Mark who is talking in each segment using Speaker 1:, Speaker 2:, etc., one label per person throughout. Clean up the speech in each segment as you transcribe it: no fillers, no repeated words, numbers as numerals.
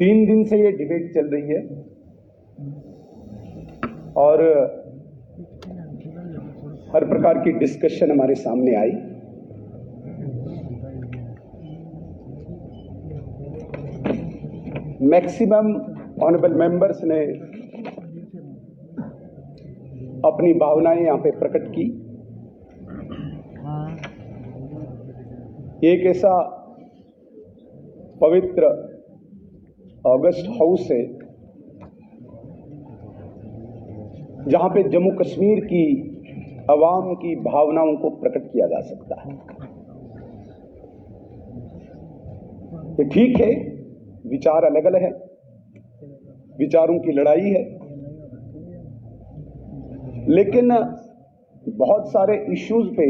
Speaker 1: 3 दिन से ये डिबेट चल रही है और हर प्रकार की डिस्कशन हमारे सामने आई। मैक्सिमम ऑनरेबल मेंबर्स ने अपनी भावनाएं यहां पे प्रकट की। एक ऐसा पवित्र ऑगस्ट हाउस है जहां पे जम्मू कश्मीर की अवाम की भावनाओं को प्रकट किया जा सकता है। ये ठीक है, विचार अलग अलग है, विचारों की लड़ाई है, लेकिन बहुत सारे इश्यूज पे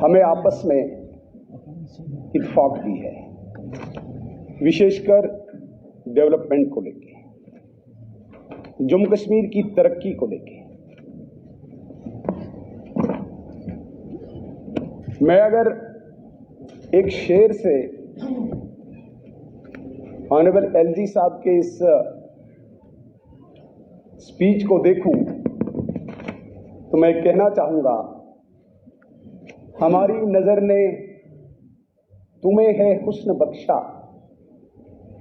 Speaker 1: हमें आपस में इत्तेफाक भी है, विशेषकर डेवलपमेंट को लेके, जम्मू कश्मीर की तरक्की को लेके। मैं अगर एक शेर से ऑनरेबल एलजी साहब के इस स्पीच को देखूं तो मैं कहना चाहूंगा, हमारी नजर ने तुम्हें है हुस्न बख्शा,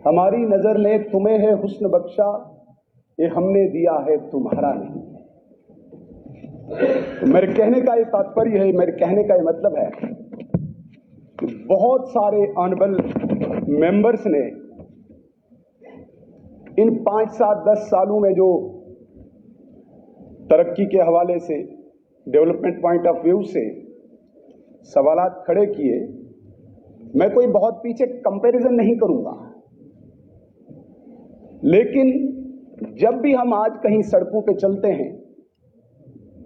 Speaker 1: हमारी नजर ने तुम्हें है हुस्न बख्शा, ये हमने दिया है तुम्हारा नहीं। तो मेरे कहने का ये तात्पर्य है, मेरे कहने का ये मतलब है कि बहुत सारे ऑनरेबल मेंबर्स ने इन 5, 7, 10 सालों में जो तरक्की के हवाले से, डेवलपमेंट पॉइंट ऑफ व्यू से सवालात खड़े किए। मैं कोई बहुत पीछे कंपैरिजन नहीं करूंगा, लेकिन जब भी हम आज कहीं सड़कों पे चलते हैं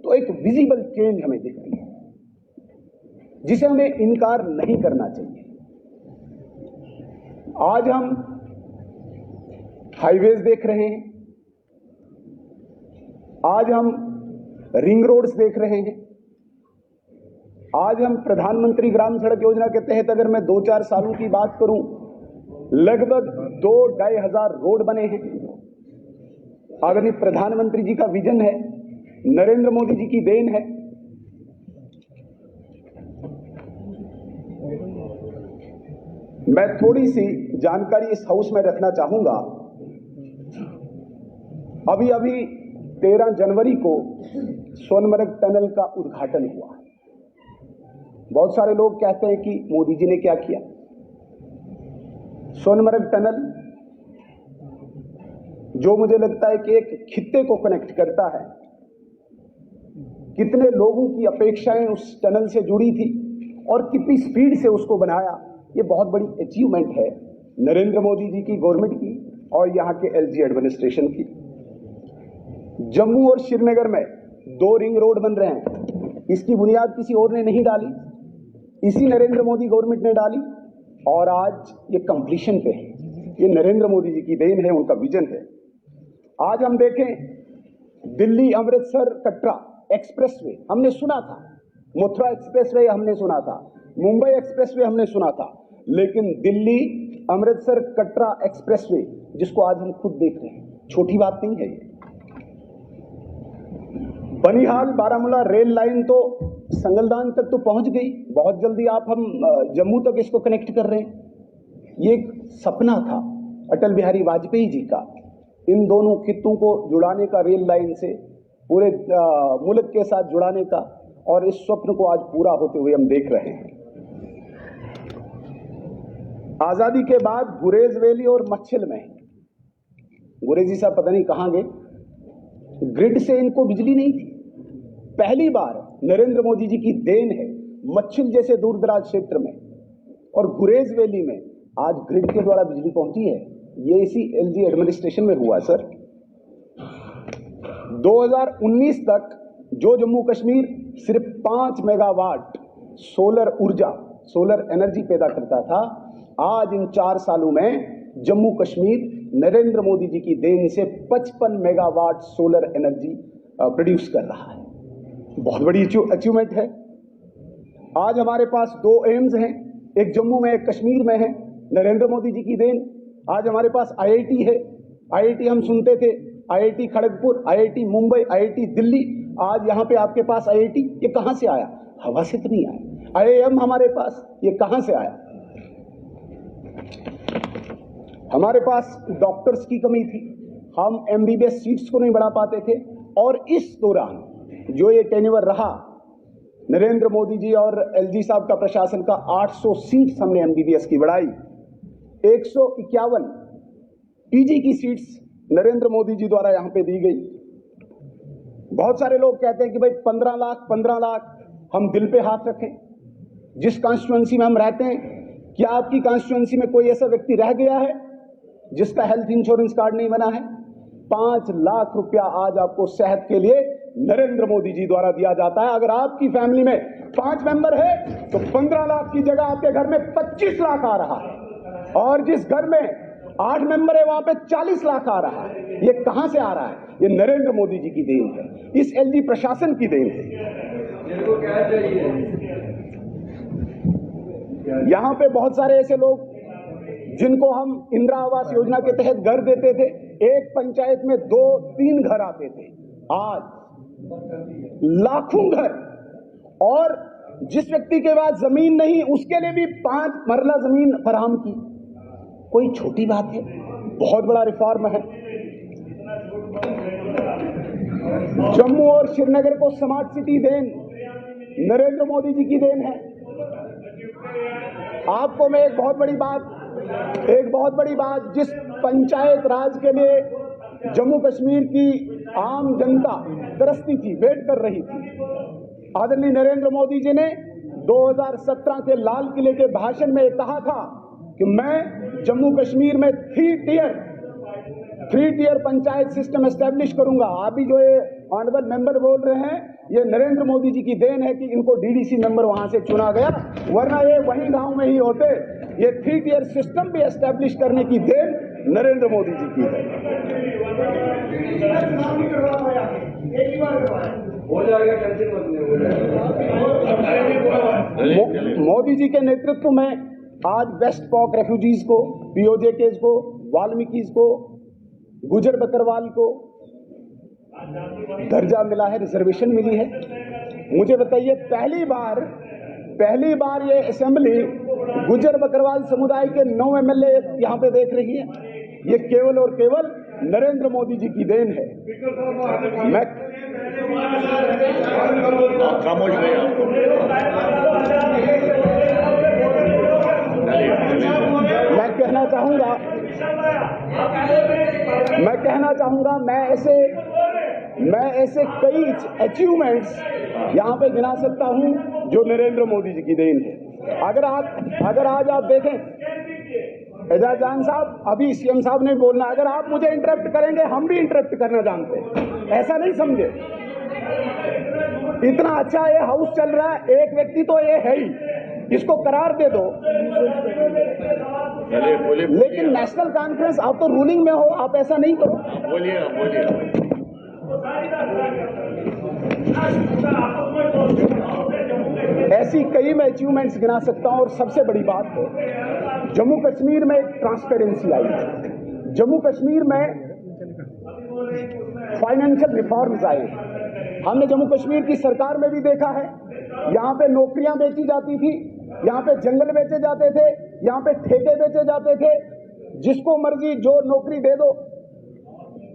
Speaker 1: तो एक विजिबल चेंज हमें दिखती है, जिसे हमें इनकार नहीं करना चाहिए। आज हम हाईवेज देख रहे हैं, आज हम रिंग रोड्स देख रहे हैं, आज हम प्रधानमंत्री ग्राम सड़क योजना के तहत अगर मैं 2-4 सालों की बात करूं, लगभग 2-2.5 हजार रोड बने हैं। आदरणीय प्रधानमंत्री जी का विजन है, नरेंद्र मोदी जी की देन है। मैं थोड़ी सी जानकारी इस हाउस में रखना चाहूंगा। अभी 13 जनवरी को सोनमर्ग टनल का उद्घाटन हुआ। बहुत सारे लोग कहते हैं कि मोदी जी ने क्या किया। सोनमर्ग टनल, जो मुझे लगता है कि एक खित्ते को कनेक्ट करता है, कितने लोगों की अपेक्षाएं उस टनल से जुड़ी थी और कितनी स्पीड से उसको बनाया, ये बहुत बड़ी अचीवमेंट है नरेंद्र मोदी जी की गवर्नमेंट की और यहां के एलजी एडमिनिस्ट्रेशन की। जम्मू और श्रीनगर में 2 रिंग रोड बन रहे हैं। इसकी बुनियाद किसी और ने नहीं डाली, इसी नरेंद्र मोदी गवर्नमेंट ने डाली और आज ये कंप्लीशन पे है। ये नरेंद्र मोदी जी की देन है, उनका विजन है। आज हम देखें, दिल्ली अमृतसर कटरा एक्सप्रेसवे हमने सुना था, मथुरा एक्सप्रेसवे हमने सुना था, मुंबई एक्सप्रेसवे हमने सुना था, लेकिन दिल्ली अमृतसर कटरा एक्सप्रेसवे जिसको आज हम खुद देख रहे हैं, छोटी बात नहीं है ये। बनिहाल बारामूला रेल लाइन तो संगलदान तक तो पहुंच गई, बहुत जल्दी हम जम्मू तक इसको कनेक्ट कर रहे हैं। ये एक सपना था अटल बिहारी वाजपेयी जी का, इन दोनों खित्तों को जुड़ाने का, रेल लाइन से पूरे मुल्क के साथ जुड़ाने का, और इस स्वप्न को आज पूरा होते हुए हम देख रहे हैं। आजादी के बाद गुरेज वैली और मच्छिल में, गुरेजी साहब पता नहीं कहां गए, ग्रिड से इनको बिजली नहीं थी। पहली बार नरेंद्र मोदी जी की देन है, मच्छिल जैसे दूर दराज क्षेत्र में और गुरेज वैली में आज ग्रिड के द्वारा बिजली पहुंची है। ये इसी एलजी एडमिनिस्ट्रेशन में हुआ सर। 2019 तक जो जम्मू कश्मीर सिर्फ 5 मेगावाट सोलर ऊर्जा, सोलर एनर्जी पैदा करता था, आज इन 4 सालों में जम्मू कश्मीर नरेंद्र मोदी जी की देन से 55 मेगावाट सोलर एनर्जी प्रोड्यूस कर रहा है। बहुत बड़ी अचीवमेंट है। आज हमारे पास 2 एम्स हैं, एक जम्मू में, एक कश्मीर में है। नरेंद्र मोदी जी की देन। आज हमारे पास IIT है। IIT हम सुनते थे, IIT Kharagpur, IIT Mumbai, IIT Delhi. आज यहाँ पे आपके पास IIT, ये कहां से आया? हवा से तो नहीं आया। IIM हमारे पास, ये कहां से आया? हमारे पास डॉक्टर्स की कमी थी, हम MBBS सीट्स को नहीं बढ़ा पाते थे। और इस दौरान जो ये टेन्योर रहा नरेंद्र मोदी जी और LG साहब का प्रशासन का, 800 सीट्स हमने MBBS की बढ़ाई। 151 PG की सीट्स नरेंद्र मोदी जी द्वारा यहां पे दी गई। बहुत सारे लोग कहते हैं कि भाई 15 लाख हम दिल पे हाथ रखें। जिस कॉन्स्टिट्यूएंसी में हम रहते हैं, क्या आपकी कॉन्स्टिट्यूएंसी में कोई ऐसा व्यक्ति रह गया है जिसका हेल्थ इंश्योरेंस कार्ड नहीं बना है? 5 लाख रुपया आज आपको सेहत के लिए नरेंद्र मोदी जी द्वारा दिया जाता है। अगर आपकी फैमिली में 5 मेंबर है तो 15 लाख की जगह आपके घर में 25 लाख आ रहा है, और जिस घर में 8 मेंबर है वहां पे 40 लाख आ रहा है। ये कहां से आ रहा है? ये नरेंद्र मोदी जी की देन है, इस LG प्रशासन की देन है। यहां पे बहुत सारे ऐसे लोग जिनको हम इंदिरा आवास योजना के तहत घर देते थे, एक पंचायत में 2-3 घर आते थे, आज लाखों घर। और जिस व्यक्ति के पास जमीन नहीं, उसके लिए भी 5 मरला जमीन फराहम की। कोई छोटी बात है? बहुत बड़ा रिफॉर्म है। जम्मू और श्रीनगर को स्मार्ट सिटी देन नरेंद्र मोदी जी की देन है। आपको मैं एक बहुत बड़ी बात, जिस पंचायत राज के लिए जम्मू कश्मीर की आम जनता तरसती थी, वेट कर रही थी, आदरणीय नरेंद्र मोदी जी ने 2017 के लाल किले के भाषण में कहा था कि मैं जम्मू कश्मीर में 3 टियर पंचायत सिस्टम एस्टेब्लिश करूंगा। अभी जो ये ऑनरेबल मेंबर बोल रहे हैं, ये नरेंद्र मोदी जी की देन है कि इनको DDC मेंबर वहां से चुना गया, वरना ये वही गांव में ही होते। ये 3 टियर सिस्टम भी एस्टेब्लिश करने की देन नरेंद्र मोदी जी की है। मोदी जी के नेतृत्व में आज वेस्ट पॉक रेफ्यूजीज को, POJKs को, वाल्मीकिस को, गुजर बकरवाल को दर्जा मिला है, रिजर्वेशन मिली है। मुझे बताइए, पहली बार ये असेंबली गुजर बकरवाल समुदाय के 9 MLA यहां पे देख रही है। ये केवल और केवल नरेंद्र मोदी जी की देन है। मैं खामोश मैं कहना चाहूंगा, मैं ऐसे कई अचीवमेंट्स यहां पे गिना सकता हूं जो नरेंद्र मोदी जी की देन है। अगर आज आप देखें, एजाज जान साहब, अभी CM साहब ने बोलना, अगर आप मुझे इंटरप्ट करेंगे, हम भी इंटरप्ट करना जानते हैं, ऐसा नहीं समझे। इतना अच्छा ये हाउस चल रहा है, एक व्यक्ति तो ये है ही, इसको करार दे दो। लेकिन नेशनल कॉन्फ्रेंस, आप तो रूलिंग में हो, आप ऐसा नहीं करो। बोलिए। ऐसी कई मैं अचीवमेंट्स गिना सकता हूं। और सबसे बड़ी बात है, जम्मू कश्मीर में एक ट्रांसपेरेंसी आई है। जम्मू कश्मीर में फाइनेंशियल रिफॉर्म्स आए। हमने जम्मू कश्मीर की सरकार में भी देखा है, यहां पे नौकरियां बेची जाती थी, यहां पे जंगल बेचे जाते थे, यहां पे ठेके बेचे जाते थे, जिसको मर्जी जो नौकरी दे दो,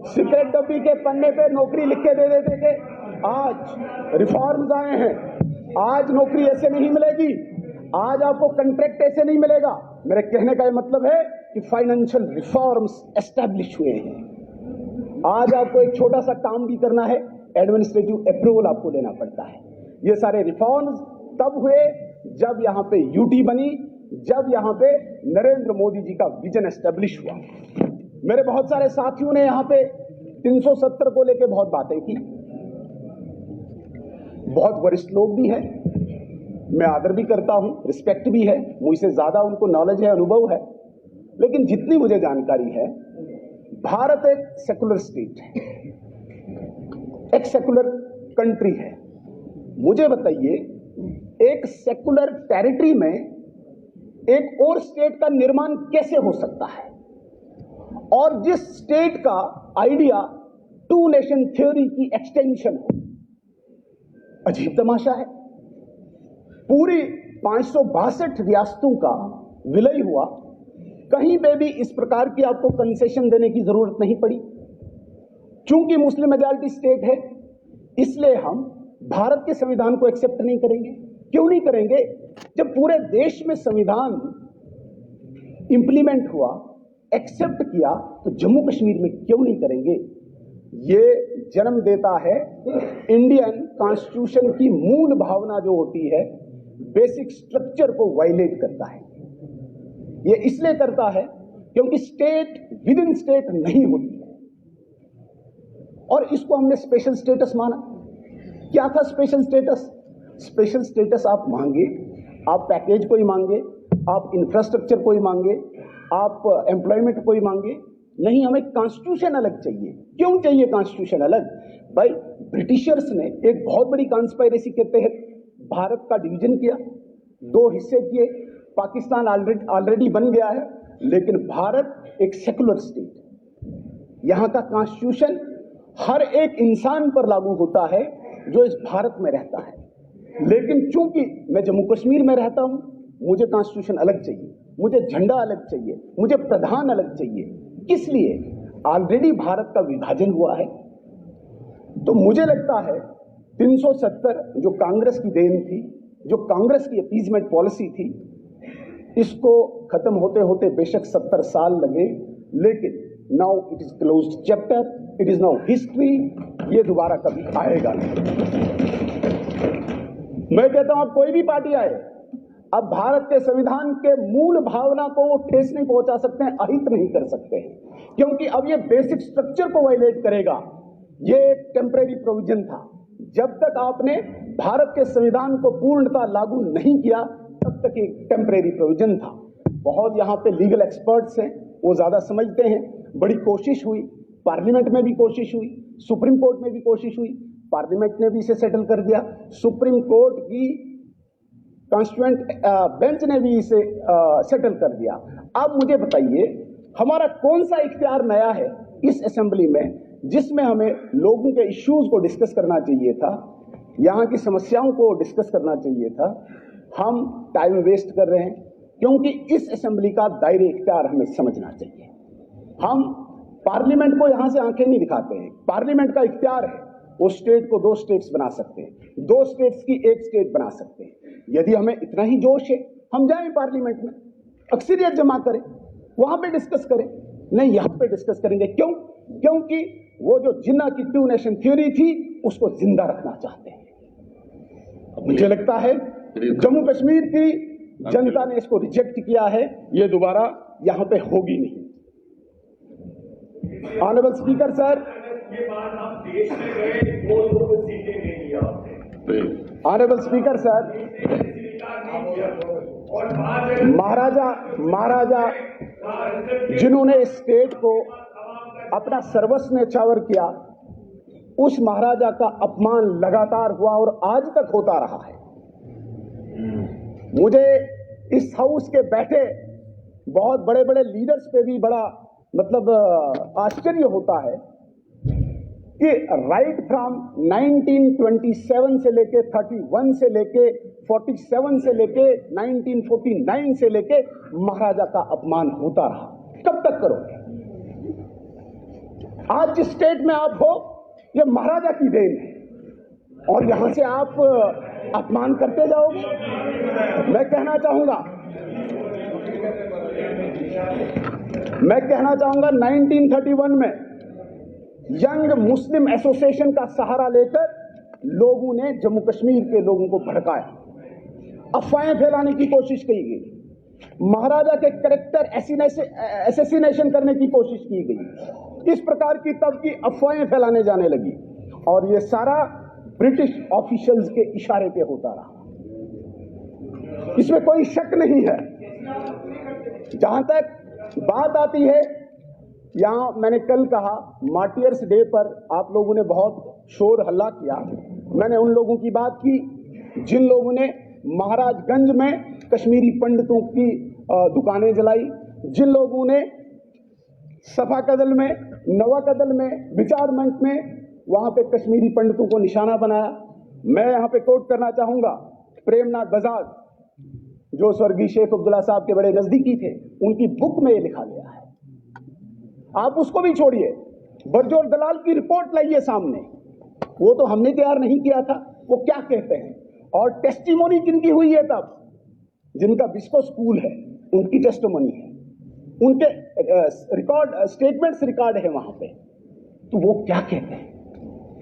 Speaker 1: सिगरेट डब्बी के पन्ने पे नौकरी लिख के दे देते थे। आज रिफॉर्म्स आए हैं, आज नौकरी ऐसे नहीं मिलेगी, आज आपको कॉन्ट्रैक्ट ऐसे नहीं मिलेगा। मेरे कहने का ये मतलब है कि फाइनेंशियल रिफॉर्म्स एस्टैब्लिश हुए हैं। आज आपको एक छोटा सा काम भी करना है, एडमिनिस्ट्रेटिव अप्रूवल आपको लेना पड़ता है। ये सारे रिफॉर्म्स तब हुए जब यहां पे UT बनी, जब यहां पे नरेंद्र मोदी जी का विजन एस्टैब्लिश हुआ। मेरे बहुत सारे साथियों ने यहां पे 370 को लेके बहुत बातें की, बहुत वरिष्ठ लोग भी हैं, मैं आदर भी करता हूं, रिस्पेक्ट भी है, मुझसे ज्यादा उनको नॉलेज है, अनुभव है। लेकिन जितनी मुझे जानकारी है, भारत एक सेकुलर स्टेट है, एक सेकुलर कंट्री है। मुझे बताइए, एक सेकुलर टेरिटरी में एक और स्टेट का निर्माण कैसे हो सकता है, और जिस स्टेट का आइडिया टू नेशन थ्योरी की एक्सटेंशन हो। अजीब तमाशा है, पूरी 562 रियासतों का विलय हुआ, कहीं पे भी इस प्रकार की आपको कंसेशन देने की जरूरत नहीं पड़ी। चूंकि मुस्लिम मेजॉरिटी स्टेट है, इसलिए हम भारत के संविधान को एक्सेप्ट नहीं करेंगे। क्यों नहीं करेंगे? जब पूरे देश में संविधान इंप्लीमेंट हुआ, एक्सेप्ट किया, तो जम्मू कश्मीर में क्यों नहीं करेंगे? ये जन्म देता है इंडियन कॉन्स्टिट्यूशन की मूल भावना जो होती है, बेसिक स्ट्रक्चर को वायलेट करता है। ये इसलिए करता है क्योंकि स्टेट विद इन स्टेट नहीं होती है, और इसको हमने स्पेशल स्टेटस माना। क्या था स्पेशल स्टेटस? स्पेशल स्टेटस आप मांगे, आप पैकेज को ही मांगे, आप इंफ्रास्ट्रक्चर को ही मांगे, आप एम्प्लॉयमेंट को ही मांगे, नहीं, हमें कॉन्स्टिट्यूशन अलग चाहिए। क्यों चाहिए कॉन्स्टिट्यूशन अलग? भाई, ब्रिटिशर्स ने एक बहुत बड़ी कॉन्स्पायरेसी के तहत भारत का डिवीजन किया, दो हिस्से किए। पाकिस्तान ऑलरेडी बन गया है, लेकिन भारत एक सेकुलर स्टेट। यहां का कॉन्स्टिट्यूशन हर एक इंसान पर लागू होता है जो इस भारत में रहता है। लेकिन चूंकि मैं जम्मू कश्मीर में रहता हूं, मुझे कॉन्स्टिट्यूशन अलग चाहिए, मुझे झंडा अलग चाहिए, मुझे प्रधान अलग चाहिए। किस लिए? ऑलरेडी भारत का विभाजन हुआ है। तो मुझे लगता है 370 जो कांग्रेस की देन थी, जो कांग्रेस की अपीजमेंट पॉलिसी थी, इसको खत्म होते होते बेशक 70 साल लगे, लेकिन now it is closed chapter, it is now history. ये दोबारा कभी आएगा नहीं। मैं कहता हूं, अब कोई भी पार्टी आए, अब भारत के संविधान के मूल भावना को वो ठेस नहीं पहुंचा सकते हैं, अहित नहीं कर सकते हैं, क्योंकि अब ये बेसिक स्ट्रक्चर को वायलेट करेगा। ये एक टेम्परेरी प्रोविजन था। जब तक आपने भारत के संविधान को पूर्णतः लागू नहीं किया, तब तक एक टेम्परेरी प्रोविजन था। बहुत यहां पे लीगल एक्सपर्ट्स हैं, वो ज्यादा समझते हैं। बड़ी कोशिश हुई, पार्लियामेंट में भी कोशिश हुई, सुप्रीम कोर्ट में भी कोशिश हुई, पार्लियामेंट ने भी इसे सेटल कर दिया, सुप्रीम कोर्ट की कॉन्स्टिट्यूएंट बेंच ने भी इसे सेटल कर दिया। अब मुझे बताइए, हमारा कौन सा इख्तियार नया है इस असेंबली में, जिसमें हमें लोगों के इश्यूज को डिस्कस करना चाहिए था, यहां की समस्याओं को डिस्कस करना चाहिए था। हम टाइम वेस्ट कर रहे हैं, क्योंकि इस असेंबली का दायरे इख्तियार हमें समझना चाहिए। हम पार्लियामेंट को यहां से आंखें नहीं दिखाते हैं। पार्लियामेंट का इख्तियार है, वो स्टेट को 2 स्टेट्स बना सकते हैं, 2 स्टेट्स की 1 स्टेट बना सकते हैं। यदि हमें इतना ही जोश है, हम जाएं पार्लियामेंट में, अक्सरियत जमा करें, वहां पे डिस्कस करें। नहीं, यहां पे डिस्कस करेंगे। क्यों? क्योंकि वो जो जिन्ना की टू नेशन थ्योरी थी, उसको जिंदा रखना चाहते हैं। मुझे लगता है जम्मू कश्मीर की जनता ने इसको रिजेक्ट किया है, ये दोबारा यहां पे होगी नहीं। ऑनरेबल स्पीकर सर,
Speaker 2: ये बात आप देश में गए, 2 सीटें नहीं लिया।
Speaker 1: ऑनरेबल स्पीकर सर, महाराजा जिन्होंने इस स्टेट को अपना सर्वस्व न्यौछावर किया, उस महाराजा का अपमान लगातार हुआ और आज तक होता रहा है। मुझे इस हाउस के बैठे बहुत बड़े बड़े लीडर्स पे भी बड़ा आश्चर्य होता है कि राइट फ्रॉम 1927 से लेके 31 से लेके 47 से लेके 1949 से लेके महाराजा का अपमान होता रहा। कब तक करोगे? आज जिस स्टेट में आप हो, ये महाराजा की देन है, और यहां से आप अपमान करते जाओगे। मैं कहना चाहूंगा 1931 में यंग मुस्लिम एसोसिएशन का सहारा लेकर लोगों ने जम्मू कश्मीर के लोगों को भड़काया, अफवाहें फैलाने की कोशिश की गई, महाराजा के कैरेक्टर एसेसिनेशन करने की कोशिश की गई। इस प्रकार की तब की अफवाहें फैलाने जाने लगी, और ये सारा ब्रिटिश ऑफिशियल्स के इशारे पे होता रहा। इसमें कोई शक नहीं है। जहां तक बात आती है, यहां मैंने कल कहा, मार्टियर्स डे पर आप लोगों ने बहुत शोर हल्ला किया। मैंने उन लोगों की बात की जिन लोगों ने महाराजगंज में कश्मीरी पंडितों की दुकानें जलाई, जिन लोगों ने सफा कदल में, नवा कदल में, विचार मंच में वहां पे कश्मीरी पंडितों को निशाना बनाया। मैं यहां पे कोट करना चाहूंगा प्रेमनाथ बजाज, जो स्वर्गीय शेख अब्दुल्ला साहब के बड़े नजदीकी थे, उनकी बुक में ये लिखा गया है। आप उसको भी छोड़िए, बरजोर दलाल की रिपोर्ट लाइए सामने, वो तो हमने तैयार नहीं किया था, वो क्या कहते हैं। और टेस्टिमोनी किनकी हुई है तब, जिनका बिस्को स्कूल है उनकी टेस्टिमोनी है, उनके रिकॉर्ड स्टेटमेंट्स रिकॉर्ड है वहां पे, तो वो क्या कहते हैं।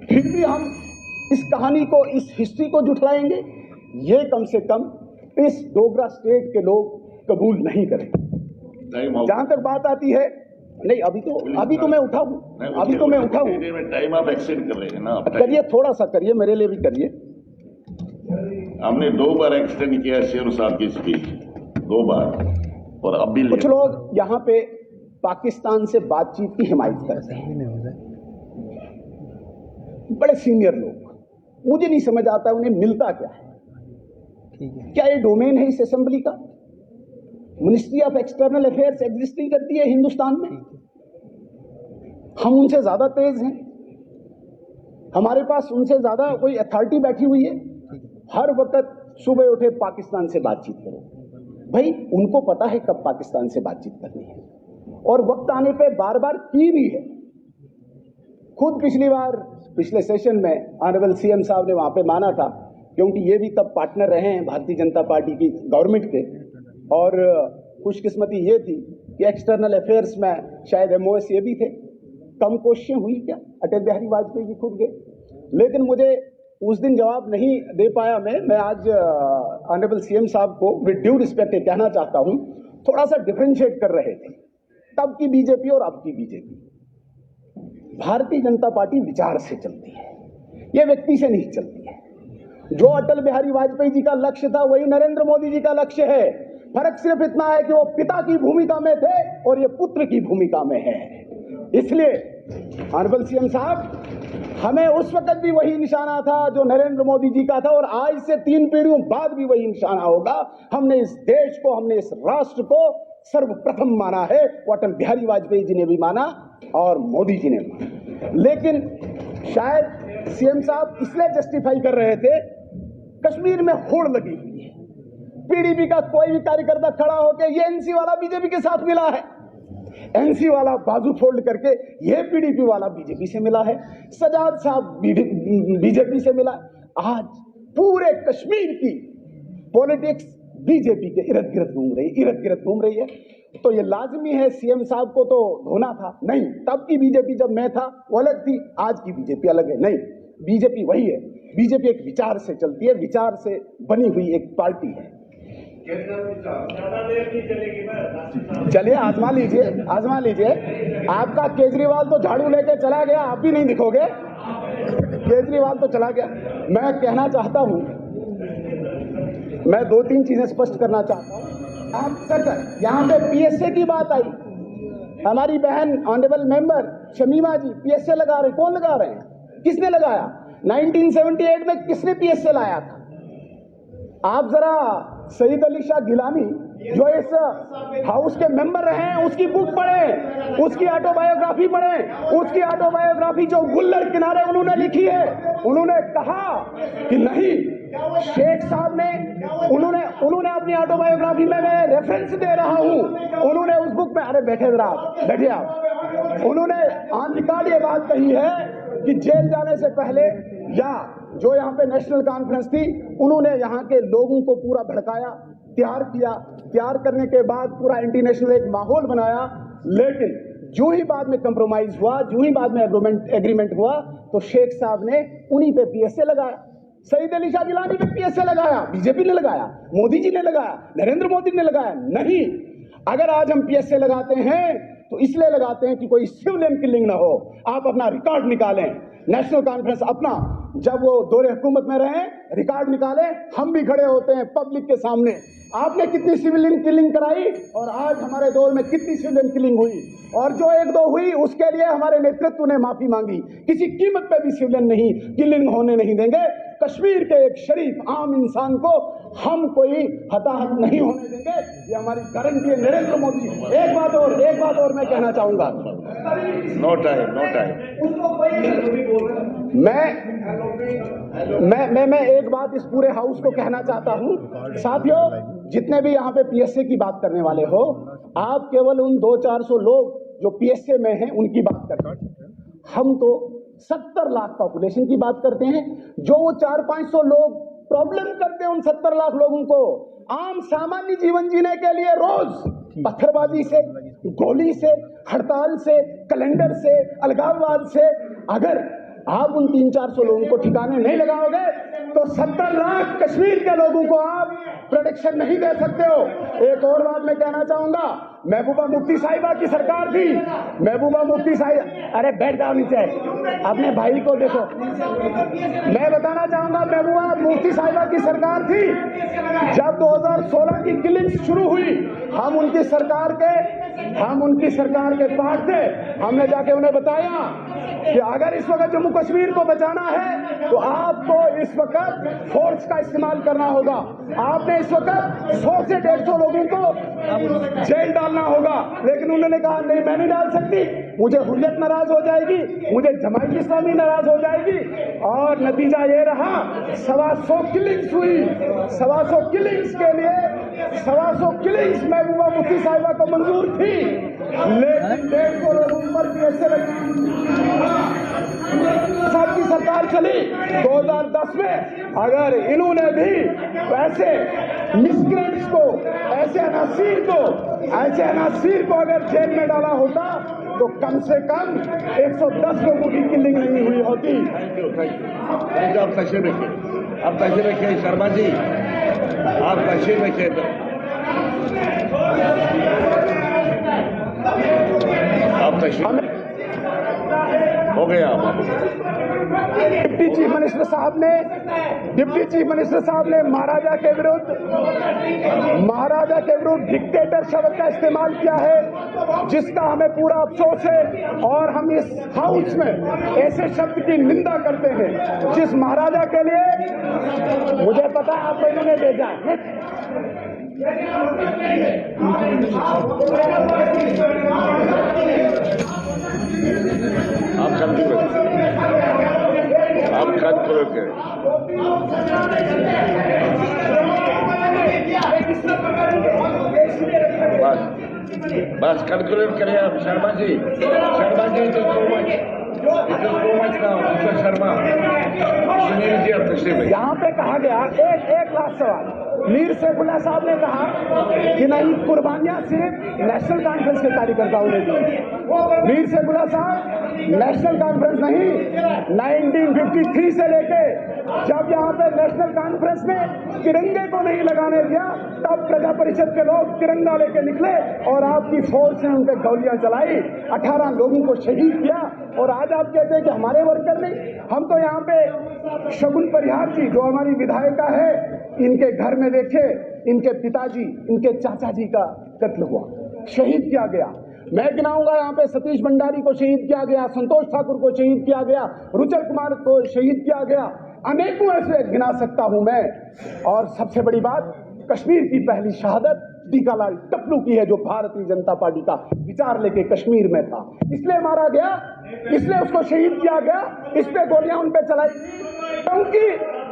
Speaker 1: फिर भी हम इस कहानी को, इस हिस्ट्री को जुटलाएंगे, ये कम से कम इस डोगरा स्टेट के लोग कबूल नहीं करेंगे। जहां तक बात आती है, नहीं अभी तो मैं उठाऊं, अभी तो मैं उठाऊं,
Speaker 3: टाइम आप एक्सटेंड कर रहे हैं ना,
Speaker 1: करिए, थोड़ा सा करिए, मेरे लिए भी करिए।
Speaker 3: हमने 2 बार एक्सटेंड किया शेर साहब की स्पीच, 2 बार, और अब भी
Speaker 1: कुछ लोग यहाँ पे पाकिस्तान से बातचीत की हिमायत करते हैं, बड़े सीनियर लोग, मुझे नहीं समझ आता उन्हें मिलता क्या है। क्या ये डोमेन है इस असेंबली का? Ministry of external affairs exist नहीं करती है हिंदुस्तान में? हम उनसे ज्यादा तेज हैं, हमारे पास उनसे ज्यादा कोई अथॉरिटी बैठी हुई है? हर वक्त सुबह उठे पाकिस्तान से बातचीत करो, भाई उनको पता है कब पाकिस्तान से बातचीत करनी है, और वक्त आने पे बार बार की भी है। खुद पिछली बार, पिछले सेशन में ऑनरेबल सीएम साहब ने वहां पे माना था, क्योंकि ये भी तब पार्टनर रहे हैं भारतीय जनता पार्टी की गवर्नमेंट के, और खुशकिस्मती ये थी कि एक्सटर्नल अफेयर्स में शायद एमओएस ये भी थे। कम कोशिशें हुई क्या? अटल बिहारी वाजपेयी जी खुद गए, लेकिन मुझे उस दिन जवाब नहीं दे पाया। मैं आज ऑनरेबल सीएम साहब को विद ड्यू रिस्पेक्ट कहना चाहता हूं, थोड़ा सा डिफरेंशिएट कर रहे थे तब की बीजेपी और अब की बीजेपी। भारतीय जनता पार्टी विचार से चलती है, ये व्यक्ति से नहीं चलती है। जो अटल बिहारी वाजपेयी जी का लक्ष्य था वही नरेंद्र मोदी जी का लक्ष्य है। फर्क सिर्फ इतना है कि वो पिता की भूमिका में थे और ये पुत्र की भूमिका में है। इसलिए ऑनरेबल सीएम साहब, हमें उस वक्त भी वही निशाना था जो नरेंद्र मोदी जी का था, और आज से 3 पीढ़ियों बाद भी वही निशाना होगा। हमने इस देश को, हमने इस राष्ट्र को सर्वप्रथम माना है, वो अटल बिहारी वाजपेयी जी ने भी माना और मोदी जी ने माना। लेकिन शायद सीएम साहब इसलिए जस्टिफाई कर रहे थे, कश्मीर में होड़ लगी हुई है, पीडीपी का कोई भी कार्यकर्ता खड़ा होकर ये एनसी वाला बीजेपी के साथ मिला है, एनसी वाला बाजू फोल्ड करके ये पीडीपी वाला बीजेपी से मिला है, सजाद साहब बीजेपी से मिला। आज पूरे कश्मीर की पॉलिटिक्स बीजेपी के इर्द गिर्द घूम रही है। तो ये लाजमी है, सीएम साहब को तो धोना था नहीं, तब की बीजेपी जब मैं था वो अलग थी, आज की बीजेपी अलग है। नहीं, बीजेपी वही है। बीजेपी एक विचार से चलती है, विचार से बनी हुई एक पार्टी है। चलिए आजमा लीजिए। आपका केजरीवाल तो झाड़ू लेके चला गया, आप भी नहीं दिखोगे। केजरीवाल तो चला गया। मैं कहना चाहता हूं, मैं 2-3 चीजें स्पष्ट करना चाहता हूं। आप सर यहाँ पे पीएसए की बात आई, हमारी बहन ऑनरेबल मेंबर शमीमा जी पीएसए लगा रहे। कौन लगा रहे हैं? किसने लगाया? 1978 में किसने पीएसए लाया था? आप जरा सईद अली शाह गिलानी जो इस हाउस के मेंबर रहे हैं उसकी बुक पढ़ें, उसकी ऑटोबायोग्राफी पढ़ें। उसकी ऑटोबायोग्राफी जो गुल्लर किनारे उन्होंने लिखी है, उन्होंने कहा कि नहीं, शेख साहब ने उन्होंने अपनी ऑटोबायोग्राफी में, मैं रेफरेंस दे रहा हूं, उन्होंने उस बुक में, अरे बैठिए आप, उन्होंने ऑन रिकॉर्ड ये बात कही है कि जेल जाने से पहले या जो यहाँ पे नेशनल कॉन्फ्रेंस थी, उन्होंने यहाँ के लोगों को पूरा भड़काया, तैयार करने के बाद पूरा इंटरनेशनल एक माहौल बनाया। लेकिन जो ही बाद में कंप्रोमाइज हुआ, जो ही बाद में एग्रीमेंट हुआ, तो शेख साहब ने उन्हीं पे पीएसए लगाया। सईद अली शाह गिलानी पे पीएसए लगाया, बीजेपी ने लगाया, मोदी जी ने लगाया, नरेंद्र मोदी ने लगाया। नहीं, अगर आज हम पीएसए लगाते हैं तो इसलिए लगाते हैं कि कोई सिविलियन किलिंग ना हो। आप अपना रिकॉर्ड निकालें, नेशनल कॉन्फ्रेंस अपना, जब वो दौरे हुकूमत में रहे, रिकॉर्ड निकाले, हम भी खड़े होते हैं पब्लिक के सामने। आपने कितनी सिविलियन किलिंग कराई और आज हमारे दौर में कितनी सिविलियन किलिंग हुई, और जो 1-2 हुई उसके लिए हमारे नेतृत्व ने माफी मांगी। किसी कीमत पे भी सिविलियन नहीं किलिंग होने नहीं देंगे। कश्मीर के एक शरीफ आम इंसान को हम कोई हताहत नहीं होने देंगे, ये हमारी गारंटी है। नरेंद्र मोदी, एक बात और मैं कहना चाहूंगा।
Speaker 3: No time, no time.
Speaker 1: मैं एक बात इस पूरे हाउस को कहना चाहता हूं। साथियों, जितने भी यहाँ पे पीएसए की बात करने वाले हो, आप केवल उन 200-400 लोग जो पीएसए में हैं उनकी बात करते हैं। हम तो 70 लाख पॉपुलेशन की बात करते हैं। जो वो 400-500 लोग प्रॉब्लम करते हैं, उन 70 लाख लोगों को आम सामान्य जीवन जीने के लिए रोज पत्थरबाजी से, गोली से, हड़ताल से, कैलेंडर से, अलगाववाद से, अगर आप उन 300-400 लोगों को ठिकाने नहीं लगाओगे तो 70 लाख कश्मीर के लोगों को आप प्रोटेक्शन नहीं दे सकते हो। एक और बात मैं कहना चाहूंगा, महबूबा मुफ्ती साहिबा की सरकार थी। महबूबा मुफ्ती साहिबा, अरे बैठ जाओ नीचे, अपने भाई को देखो। मैं बताना चाहूंगा, महबूबा मुफ्ती साहिबा की सरकार थी। जब 2016 की किलिंग शुरू हुई, हम उनकी सरकार के पार्ट थे। हमने जाके उन्हें बताया कि अगर इस वक्त जम्मू कश्मीर को बचाना है तो आपको इस वक्त फोर्स का इस्तेमाल करना होगा। आपने इस वक्त 100 से 150 लोगों को जेल डालना होगा। लेकिन उन्होंने कहा नहीं, मैं नहीं डाल सकती, मुझे हुर्रियत नाराज हो जाएगी, मुझे जमात इस्लामी नाराज हो जाएगी। और नतीजा ये रहा, 125 किलिंग्स हुई। 125 किलिंग्स के लिए 125 किलिंग्स महबूबा मुफ्ती साहिबा को मंजूर थी, लेकिन 150 लोगों पर पीएसए साहब की सरकार चली 2010 में। अगर इन्होंने भी वैसे मिसक्रेंट्स को, ऐसे अनासीर को अगर जेल में डाला होता तो कम से कम 110 लोगों की किलिंग नहीं हुई होती।
Speaker 3: Thank you. आप तशरीफ रखिए शर्मा जी, आप तशरीफ रखिए। आप तशरीफ हो गया।
Speaker 1: डिप्टी चीफ मिनिस्टर साहब ने महाराजा के विरुद्ध डिक्टेटर शब्द का इस्तेमाल किया है, जिसका हमें पूरा अफसोस है। और हम इस हाउस में ऐसे शब्द की निंदा करते हैं जिस महाराजा के लिए, मुझे पता है आपको इन्होंने भेजा है।
Speaker 3: आप खत करोगे। बस कैलकुलेट करें आप Sharma ji. It is too much now mister Sharma. Sunil ji आप तशरीफ।
Speaker 1: यहाँ पे कहा गया, एक लास्ट सवाल, मीर सैफुल्लाह साहब ने कहा कि नहीं, कुर्बानियां सिर्फ नेशनल कॉन्फ्रेंस के कार्यकर्ताओं ने दी। मीर सैफुल्लाह साहब, नेशनल कॉन्फ्रेंस नहीं, 1953 से लेके जब यहाँ पे नेशनल कॉन्फ्रेंस ने तिरंगे को नहीं लगाने दिया, तब प्रजा परिषद के लोग तिरंगा लेके निकले और आपकी फौज ने उन पे गोलियां चलाई, 18 लोगों को शहीद किया। और आज आप कहते हैं कि हमारे वर्कर नहीं। हम तो यहाँ पे शगुन परिहार जी, जो हमारी विधायिका है, इनके घर में देखे, इनके पिताजी, इनके चाचा जी का कत्ल हुआ, शहीद किया गया। मैं गिनाऊंगा, यहाँ पे सतीश भंडारी को शहीद किया गया, संतोष ठाकुर को शहीद किया गया, रुचल कुमार को शहीद किया गया, अनेकों ऐसे गिना सकता हूं मैं। और सबसे बड़ी बात, कश्मीर की पहली शहादत टीकालाल टप्पू की है, जो भारतीय जनता पार्टी का विचार लेके कश्मीर में था, इसलिए मारा गया, इसलिए उसको शहीद किया गया, इस पे गोलियां उन पे चलाई, क्योंकि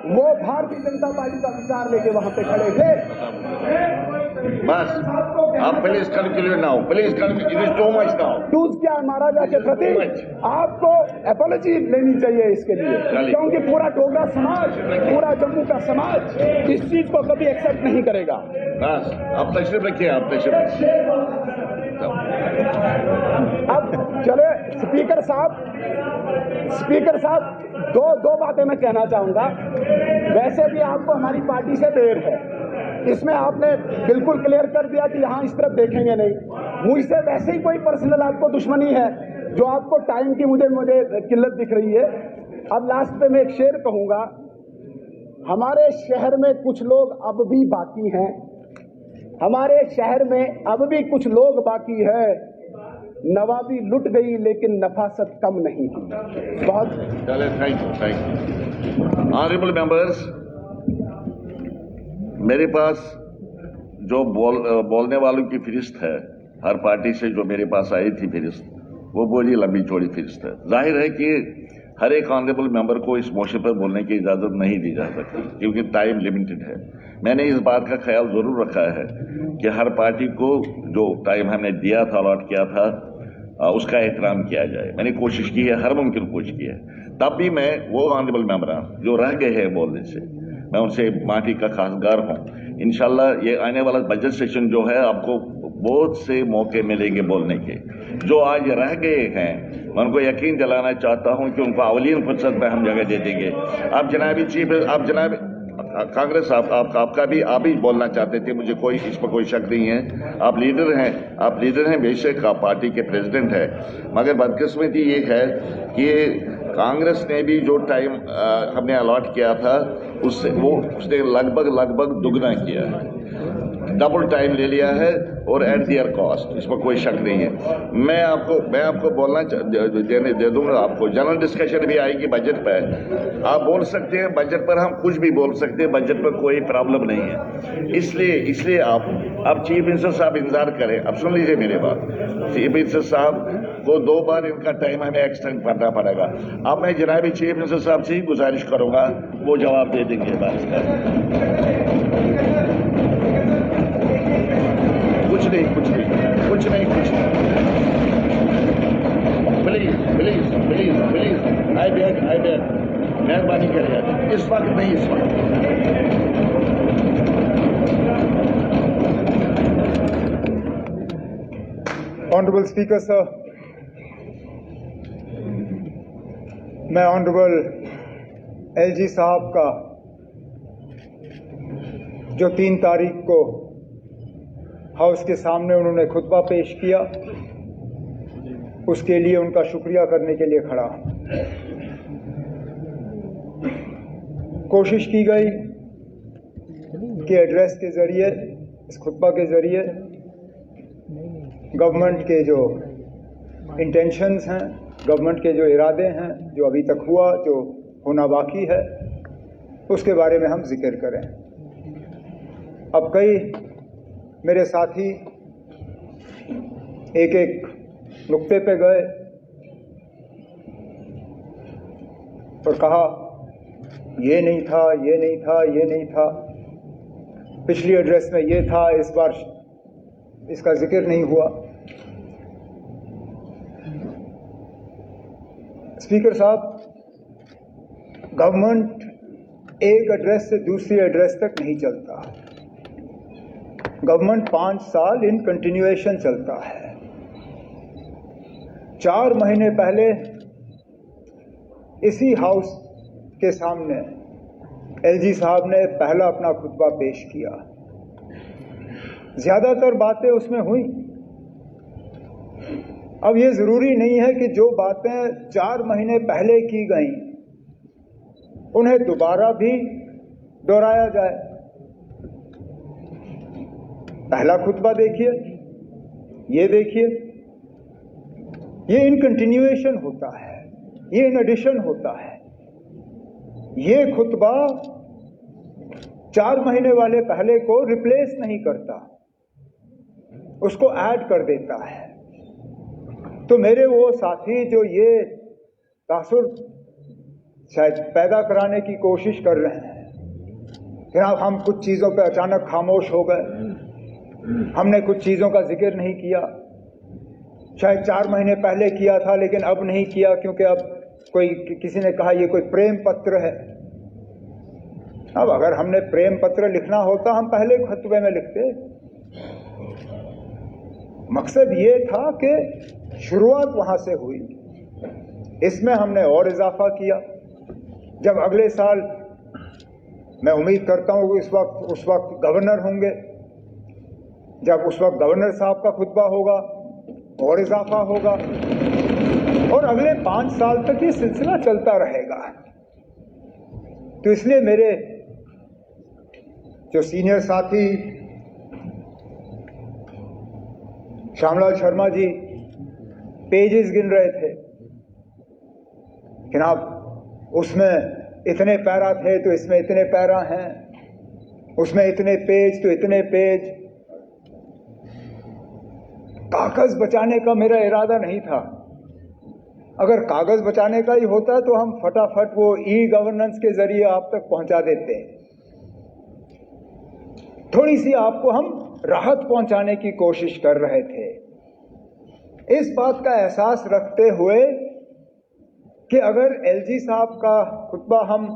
Speaker 1: वो भारतीय जनता पार्टी का विचार लेके वहां पे खड़े थे।
Speaker 3: बस आप please calculate now, please calculate, it is too much now.
Speaker 1: Choose किया महाराजा के प्रति, आपको अपॉलॉजी लेनी चाहिए इसके लिए, क्योंकि पूरा डोगरा समाज, पूरा जम्मू का समाज इस चीज को कभी एक्सेप्ट नहीं करेगा।
Speaker 3: बस आप तशरीफ रखिए, आप तशरीफ रखिए।
Speaker 1: अब चले स्पीकर साहब, दो बातें मैं कहना चाहूंगा। वैसे भी आपको हमारी पार्टी से देर है, इसमें आपने बिल्कुल क्लियर कर दिया कि यहां इस तरफ देखेंगे नहीं। मुझसे वैसे ही कोई पर्सनल आपको दुश्मनी है, जो आपको टाइम की मुझे किल्लत दिख रही है। अब लास्ट पे मैं एक शेर कहूंगा, हमारे शहर में कुछ लोग अब भी बाकी हैं, हमारे शहर में अब भी कुछ लोग बाकी है, नवाबी लुट गई लेकिन नफासत कम नहीं हुई। बहुत
Speaker 3: चले, थैंक यू। ऑनरेबल मेंबर्स, मेरे पास जो बोलने वालों की फहरिस्त है, हर पार्टी से जो मेरे पास आई थी फहरिस्त, वो बोली लंबी चौड़ी फहरिस्त है। जाहिर है कि हर एक ऑनरेबल मेंबर को इस मोशन पर बोलने की इजाजत नहीं दी जा सकती, क्योंकि टाइम लिमिटेड है। मैंने इस बात का ख्याल जरूर रखा है कि हर पार्टी को जो टाइम हमने दिया था, अलॉट किया था, उसका एहतराम किया जाए। मैंने कोशिश की है, हर मुमकिन कोशिश की है। तब भी मैं वो ऑनरेबल मेंबरान जो रह गए हैं बोलने से, मैं उनसे माफी का खासगार हूं। इंशाल्लाह ये आने वाला बजट सेशन जो है, आपको बहुत से मौके मिलेंगे बोलने के। जो आज रह गए हैं, मैं उनको यकीन दिलाना चाहता हूं कि उनको अवलीन फुर्सत में हम जगह दे देंगे। आप जनाबी चीफ, आप जनाब कांग्रेस, आपका भी आप ही बोलना चाहते थे, मुझे कोई इस पर कोई शक नहीं है। आप लीडर हैं बेशक, आप पार्टी के प्रेसिडेंट हैं, मगर बदकिस्मती ये है कि कांग्रेस ने भी जो टाइम हमने अलॉट किया था उसने लगभग दुगना किया है, डबल टाइम ले लिया है, और एट दियर कॉस्ट, इसमें कोई शक नहीं है। मैं आपको बोलना दे दूंगा। आपको जनरल डिस्कशन भी आएगी बजट पर, आप बोल सकते हैं बजट पर, हम कुछ भी बोल सकते हैं, बजट पर कोई प्रॉब्लम नहीं है। इसलिए आप चीफ मिनिस्टर साहब इंतजार करें। अब सुन लीजिए मेरी बात, चीफ मिनिस्टर साहब को 2 बार इनका टाइम हमें एक्सटेंड करना पड़ेगा। अब मैं जनाबी चीफ मिनिस्टर साहब से ही गुजारिश करूंगा, वो जवाब दे देंगे बात का। कुछ नहीं प्लीज आई बैग मेहरबानी करिए, इस वक्त नहीं, इस वक्त।
Speaker 4: ऑनरेबल स्पीकर सर, मैं ऑनरेबल एलजी साहब का जो 3 तारीख को हाउस के सामने उन्होंने खुतबा पेश किया, उसके लिए उनका शुक्रिया करने के लिए खड़ा हूं। कोशिश की गई कि एड्रेस के ज़रिए, इस खुतबा के ज़रिए गवर्नमेंट के जो इंटेंशंस हैं, गवर्नमेंट के जो इरादे हैं, जो अभी तक हुआ, जो होना बाकी है, उसके बारे में हम जिक्र करें। अब कई मेरे साथी एक नुक्ते पे गए और कहा ये नहीं था, ये नहीं था, ये नहीं था, पिछली एड्रेस में ये था, इस बार इसका जिक्र नहीं हुआ। स्पीकर साहब, गवर्नमेंट एक एड्रेस से दूसरी एड्रेस तक नहीं चलता। गवर्नमेंट 5 साल इन कंटिन्यूएशन चलता है। 4 महीने पहले इसी हाउस के सामने एलजी साहब ने पहला अपना खुतबा पेश किया। ज्यादातर बातें उसमें हुई। अब ये जरूरी नहीं है कि जो बातें 4 महीने पहले की गई उन्हें दोबारा भी दोहराया जाए। पहला खुतबा देखिए, ये देखिए, ये इन कंटिन्यूएशन होता है, ये इन एडिशन होता है। ये खुतबा 4 महीने वाले पहले को रिप्लेस नहीं करता, उसको ऐड कर देता है। तो मेरे वो साथी जो ये तासुर शायद पैदा कराने की कोशिश कर रहे हैं, जनाब हम कुछ चीजों पे अचानक खामोश हो गए, हमने कुछ चीजों का जिक्र नहीं किया, शायद 4 महीने पहले किया था लेकिन अब नहीं किया क्योंकि अब किसी ने कहा ये कोई प्रेम पत्र है। अब अगर हमने प्रेम पत्र लिखना होता हम पहले खुतबे में लिखते। मकसद ये था कि शुरुआत वहां से हुई, इसमें हमने और इजाफा किया। जब अगले साल, मैं उम्मीद करता हूं कि उस वक्त गवर्नर होंगे, जब उस वक्त गवर्नर साहब का खुतबा होगा और इजाफा होगा, और अगले 5 साल तक ये सिलसिला चलता रहेगा। तो इसलिए मेरे जो सीनियर साथी श्यामलाल शर्मा जी पेजेस गिन रहे थे, जनाब उसमें इतने पैरा थे तो इसमें इतने पैरा हैं, उसमें इतने पेज तो इतने पेज। कागज बचाने का मेरा इरादा नहीं था। अगर कागज बचाने का ही होता तो हम फटाफट वो ई गवर्नेंस के जरिए आप तक पहुंचा देते। थोड़ी सी आपको हम राहत पहुंचाने की कोशिश कर रहे थे, इस बात का एहसास रखते हुए कि अगर एलजी साहब का खुतबा हम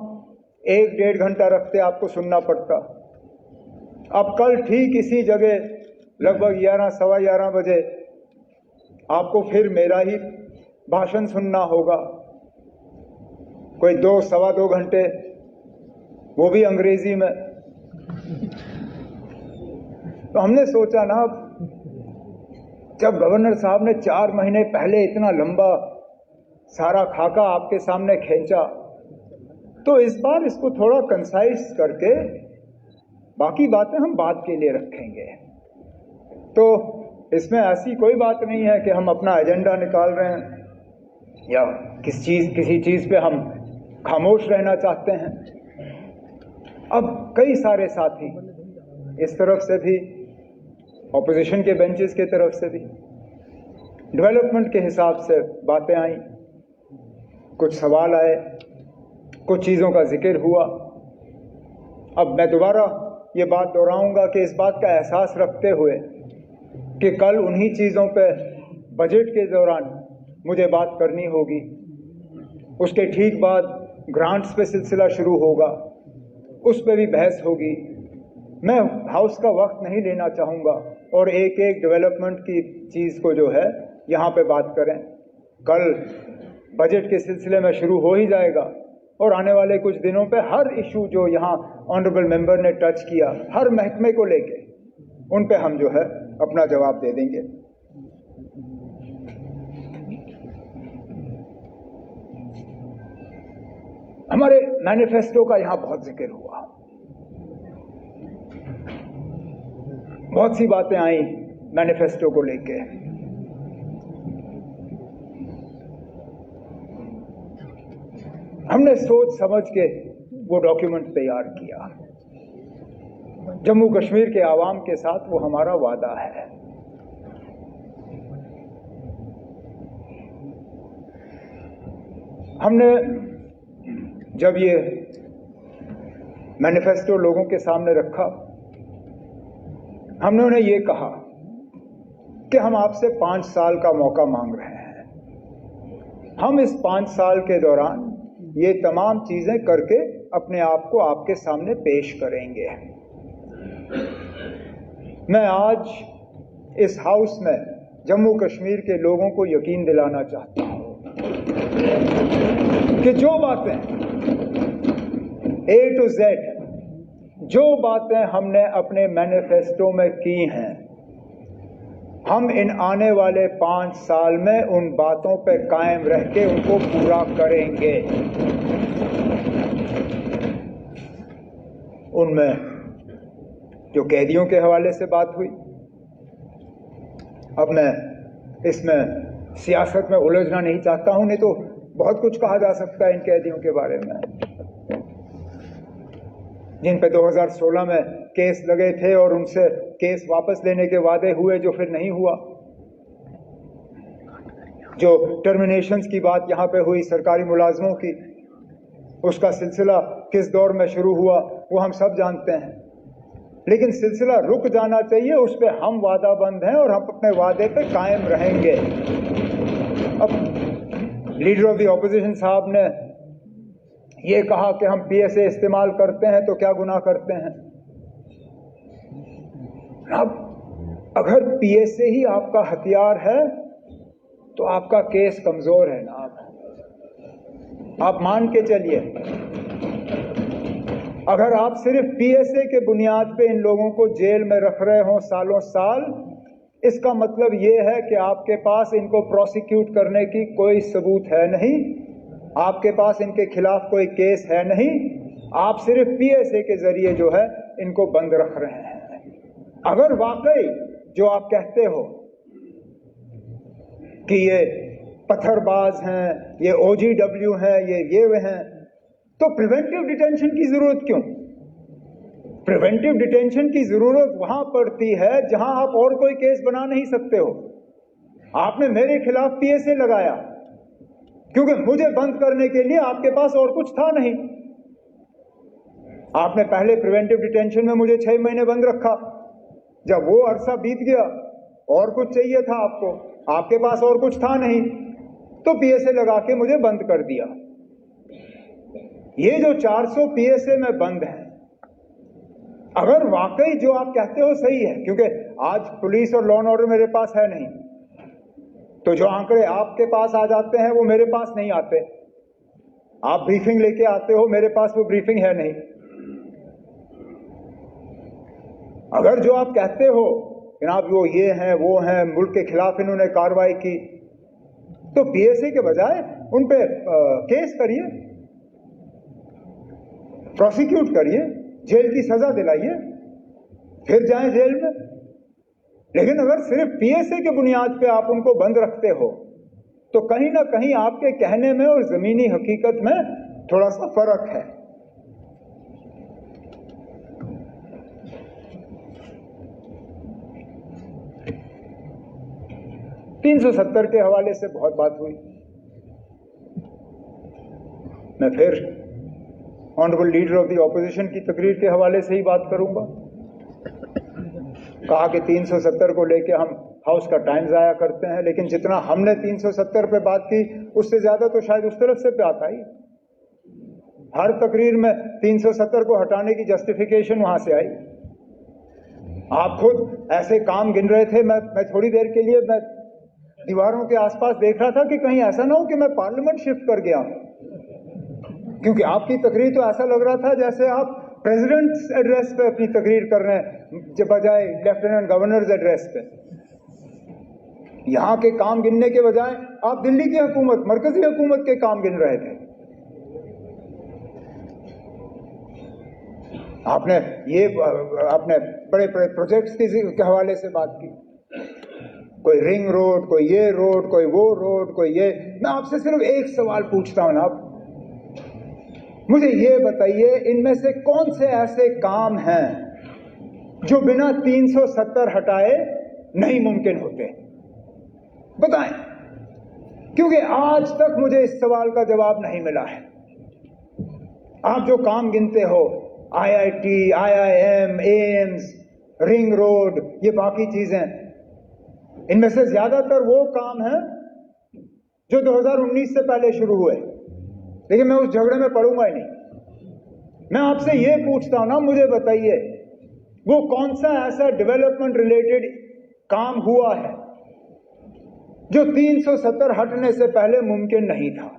Speaker 4: 1-1.5 घंटा रखते आपको सुनना पड़ता। अब कल ठीक इसी जगह लगभग 11, सवा 11 बजे आपको फिर मेरा ही भाषण सुनना होगा, कोई 2, सवा 2 घंटे, वो भी अंग्रेजी में। तो हमने सोचा ना, जब गवर्नर साहब ने 4 महीने पहले इतना लंबा सारा खाका आपके सामने खींचा, तो इस बार इसको थोड़ा कंसाइज करके बाकी बातें हम बाद के लिए रखेंगे। तो इसमें ऐसी कोई बात नहीं है कि हम अपना एजेंडा निकाल रहे हैं या किसी चीज पे हम खामोश रहना चाहते हैं। अब कई सारे साथी इस तरफ से भी, ऑपोजिशन के बेंचेस की तरफ से भी डेवलपमेंट के हिसाब से बातें आई, कुछ सवाल आए, कुछ चीज़ों का जिक्र हुआ। अब मैं दोबारा ये बात दोहराऊंगा कि इस बात का एहसास रखते हुए कि कल उन्हीं चीज़ों पे बजट के दौरान मुझे बात करनी होगी, उसके ठीक बाद ग्रांट्स पे सिलसिला शुरू होगा, उस पे भी बहस होगी। मैं हाउस का वक्त नहीं लेना चाहूँगा और एक एक डेवलपमेंट की चीज़ को जो है यहाँ पे बात करें। कल बजट के सिलसिले में शुरू हो ही जाएगा और आने वाले कुछ दिनों पे हर इशू जो यहाँ ऑनरेबल मेंबर ने टच किया, हर महकमे को लेके, उन पे हम जो है अपना जवाब दे देंगे। हमारे मैनिफेस्टो का यहाँ बहुत जिक्र हुआ, बहुत सी बातें आई मैनिफेस्टो को लेके। हमने सोच समझ के वो डॉक्यूमेंट तैयार किया। जम्मू कश्मीर के आवाम के साथ वो हमारा वादा है। हमने जब ये मैनिफेस्टो लोगों के सामने रखा, हमने उन्हें ये कहा कि हम आपसे 5 साल का मौका मांग रहे हैं। हम इस 5 साल के दौरान ये तमाम चीजें करके अपने आप को आपके सामने पेश करेंगे। मैं आज इस हाउस में जम्मू कश्मीर के लोगों को यकीन दिलाना चाहता हूं कि जो बातें A to Z, जो बातें हमने अपने मैनिफेस्टो में की हैं, हम इन आने वाले 5 साल में उन बातों पे कायम रह के उनको पूरा करेंगे। उनमें जो कैदियों के हवाले से बात हुई, अब मैं इसमें सियासत में उलझना नहीं चाहता हूं, नहीं तो बहुत कुछ कहा जा सकता है इन कैदियों के बारे में, जिन पे 2016 में केस लगे थे और उनसे केस वापस लेने के वादे हुए जो फिर नहीं हुआ। जो टर्मिनेशंस की बात यहाँ पे हुई सरकारी मुलाजमों की, उसका सिलसिला किस दौर में शुरू हुआ वो हम सब जानते हैं, लेकिन सिलसिला रुक जाना चाहिए, उस पे हम वादाबंद हैं और हम अपने वादे पे कायम रहेंगे। अब लीडर ऑफ द ऑपोजिशन साहब ने ये कहा कि हम पीएसए इस्तेमाल करते हैं तो क्या गुनाह करते हैं। अब अगर पीएसए ही आपका हथियार है तो आपका केस कमजोर है ना। आप मान के चलिए, अगर आप सिर्फ पीएसए के बुनियाद पे इन लोगों को जेल में रख रहे हो सालों साल, इसका मतलब ये है कि आपके पास इनको प्रोसिक्यूट करने की कोई सबूत है नहीं, आपके पास इनके खिलाफ कोई केस है नहीं, आप सिर्फ पीएसए के जरिए जो है इनको बंद रख रहे हैं। अगर वाकई जो आप कहते हो कि ये पत्थरबाज हैं, ये ओजीडब्ल्यू हैं, ये वे हैं, तो प्रिवेंटिव डिटेंशन की जरूरत क्यों? प्रिवेंटिव डिटेंशन की जरूरत वहां पड़ती है जहां आप और कोई केस बना नहीं सकते हो। आपने मेरे खिलाफ पीएसए लगाया क्योंकि मुझे बंद करने के लिए आपके पास और कुछ था नहीं। आपने पहले प्रिवेंटिव डिटेंशन में मुझे 6 महीने बंद रखा। जब वो अरसा बीत गया और कुछ चाहिए था आपको, आपके पास और कुछ था नहीं, तो पीएसए लगा के मुझे बंद कर दिया। ये जो 400 पीएसए में बंद है, अगर वाकई जो आप कहते हो सही है, क्योंकि आज पुलिस और लॉ एंड ऑर्डर मेरे पास है नहीं, तो जो आंकड़े आपके पास आ जाते हैं वो मेरे पास नहीं आते। आप ब्रीफिंग लेके आते हो, मेरे पास वो ब्रीफिंग है नहीं। अगर जो आप कहते हो जनाब वो ये हैं वो हैं, मुल्क के खिलाफ इन्होंने कार्रवाई की, तो पीएसए के बजाय उन पे केस करिए, प्रोसिक्यूट करिए, जेल की सजा दिलाइए, फिर जाएं जेल में। लेकिन अगर सिर्फ पीएसए के बुनियाद पे आप उनको बंद रखते हो, तो कहीं ना कहीं आपके कहने में और जमीनी हकीकत में थोड़ा सा फर्क है। $370 के हवाले से बहुत बात हुई। मैं फिर honourable leader of the opposition की तकरीर के हवाले से ही बात करूंगा। कहा कि 370 को लेके हम हाउस का टाइम जाया करते हैं, लेकिन जितना हमने 370 पे बात की उससे ज्यादा तो शायद उस तरफ से पे आता ही। हर तकरीर में 370 को हटाने की जस्टिफिकेशन वहां से आई। आप खुद ऐसे काम गिन रहे थे। मैं थोड़ी देर के लिए मैं दीवारों के आसपास देख रहा था कि कहीं ऐसा ना हो कि मैं पार्लियामेंट शिफ्ट कर गया, क्योंकि आपकी तकरीर तो ऐसा लग रहा था जैसे आप प्रेसिडेंट्स एड्रेस पे अपनी तकरीर कर रहे हैं बजाय लेफ्टिनेंट गवर्नर्स एड्रेस पे। यहां के काम गिनने के बजाय आप दिल्ली की हुकूमत, मरकजी हुकूमत के काम गिन रहे थे। आपने बड़े बड़े प्रोजेक्ट्स के हवाले से बात की, कोई रिंग रोड, कोई ये रोड, कोई वो रोड, कोई ये। मैं आपसे सिर्फ एक सवाल पूछता हूं ना, आप मुझे ये बताइए, इनमें से कौन से ऐसे काम हैं जो बिना 370 हटाए नहीं मुमकिन होते? बताएं, क्योंकि आज तक मुझे इस सवाल का जवाब नहीं मिला है। आप जो काम गिनते हो, IIT, IIM, AIIMS, ring road, ये बाकी चीजें, इनमें से ज्यादातर वो काम हैं जो 2019 से पहले शुरू हुए। लेकिन मैं उस झगड़े में पड़ूंगा ही नहीं। मैं आपसे ये पूछता हूं ना, मुझे बताइए वो कौन सा ऐसा डेवलपमेंट रिलेटेड काम हुआ है जो 370 हटने से पहले मुमकिन नहीं था?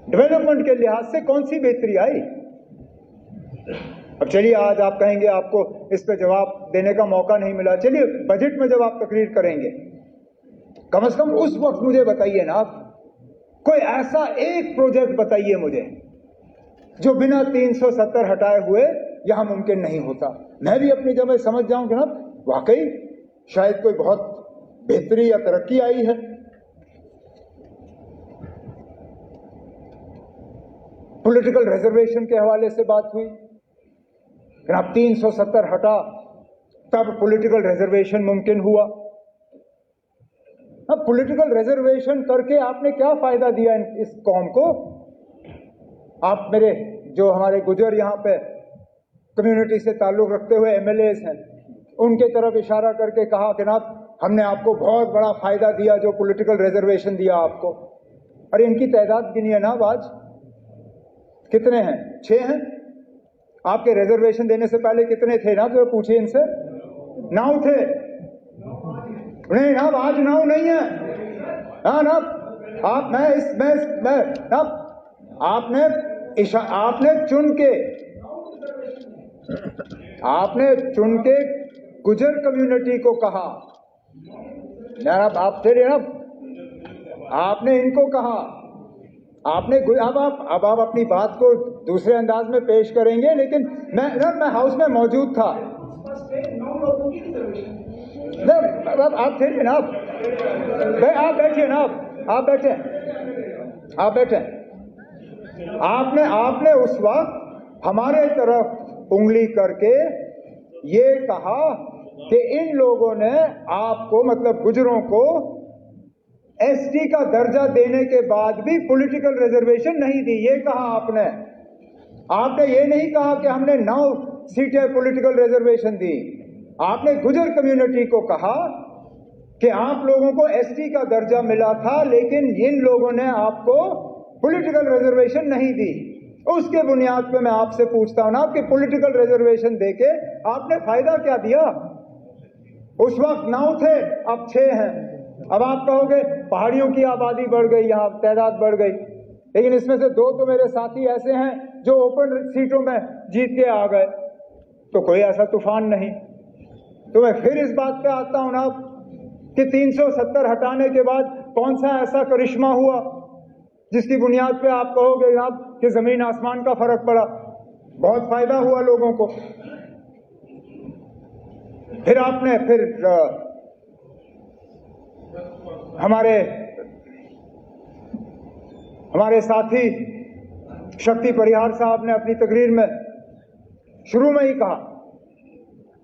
Speaker 4: डेवलपमेंट के लिहाज से कौन सी बेहतरी आई? अब चलिए, आज आप कहेंगे आपको इस पे जवाब देने का मौका नहीं मिला। चलिए, बजट में जब आप तकरीर करेंगे, कम से कम उस वक्त मुझे बताइए ना, आप कोई ऐसा एक प्रोजेक्ट बताइए मुझे जो बिना 370 हटाए हुए यहां मुमकिन नहीं होता। मैं भी अपनी जगह समझ जाऊं कि ना वाकई शायद कोई बहुत बेहतरी या तरक्की आई है। पॉलिटिकल रिजर्वेशन के हवाले से बात हुई, आप 370 हटा तब पॉलिटिकल रिजर्वेशन मुमकिन हुआ। अब पॉलिटिकल रिजर्वेशन करके आपने क्या फायदा दिया इस कौम को? आप मेरे जो हमारे गुजर यहां पे कम्युनिटी से ताल्लुक रखते हुए MLAs हैं, उनके तरफ इशारा करके कहा कि ना हमने आपको बहुत बड़ा फायदा दिया जो पॉलिटिकल रिजर्वेशन दिया आपको। अरे इनकी तादाद गिनिए ना, आज कितने हैं? 6 हैं। आपके रिजर्वेशन देने से पहले कितने थे ना? तो पूछिए इनसे। 9 थे। नहीं ना, आज 9 नहीं है। हाँ ना, आप मैं आपने चुन के गुजर कम्युनिटी को कहा जनाब, आप थे ना, आपने इनको कहा, आपने अब आप अपनी बात को दूसरे अंदाज में पेश करेंगे, लेकिन मैं हाउस में मौजूद था। आप थे ना, आप बैठिए ना, आप बैठे। आपने उस वक्त हमारे तरफ उंगली करके ये कहा कि इन लोगों ने आपको, मतलब गुजरों को, एसटी का दर्जा देने के बाद भी पॉलिटिकल रिजर्वेशन नहीं दी। ये कहा आपने। आपने ये नहीं कहा कि हमने 9 सीटें पॉलिटिकल रिजर्वेशन दी। आपने गुजर कम्युनिटी को कहा कि आप लोगों को एसटी का दर्जा मिला था, लेकिन इन लोगों ने आपको पॉलिटिकल रिजर्वेशन नहीं दी। उसके बुनियाद पे मैं आपसे पूछता हूं ना, आपके पॉलिटिकल रिजर्वेशन देके आपने फायदा क्या दिया? उस वक्त 9 थे, अब 6 हैं। अब आप कहोगे पहाड़ियों की आबादी बढ़ गई, यहां तादाद बढ़ गई, लेकिन इसमें से 2 तो मेरे साथी ऐसे हैं जो ओपन सीटों में जीत के आ गए, तो कोई ऐसा तूफान नहीं। तो मैं फिर इस बात पे आता हूं ना कि 370 हटाने के बाद कौन सा ऐसा करिश्मा हुआ जिसकी बुनियाद पे आप कहोगे जनाब कि जमीन आसमान का फर्क पड़ा, बहुत फायदा हुआ लोगों को। फिर आपने हमारे साथी शक्ति परिहार साहब ने अपनी तकरीर में शुरू में ही कहा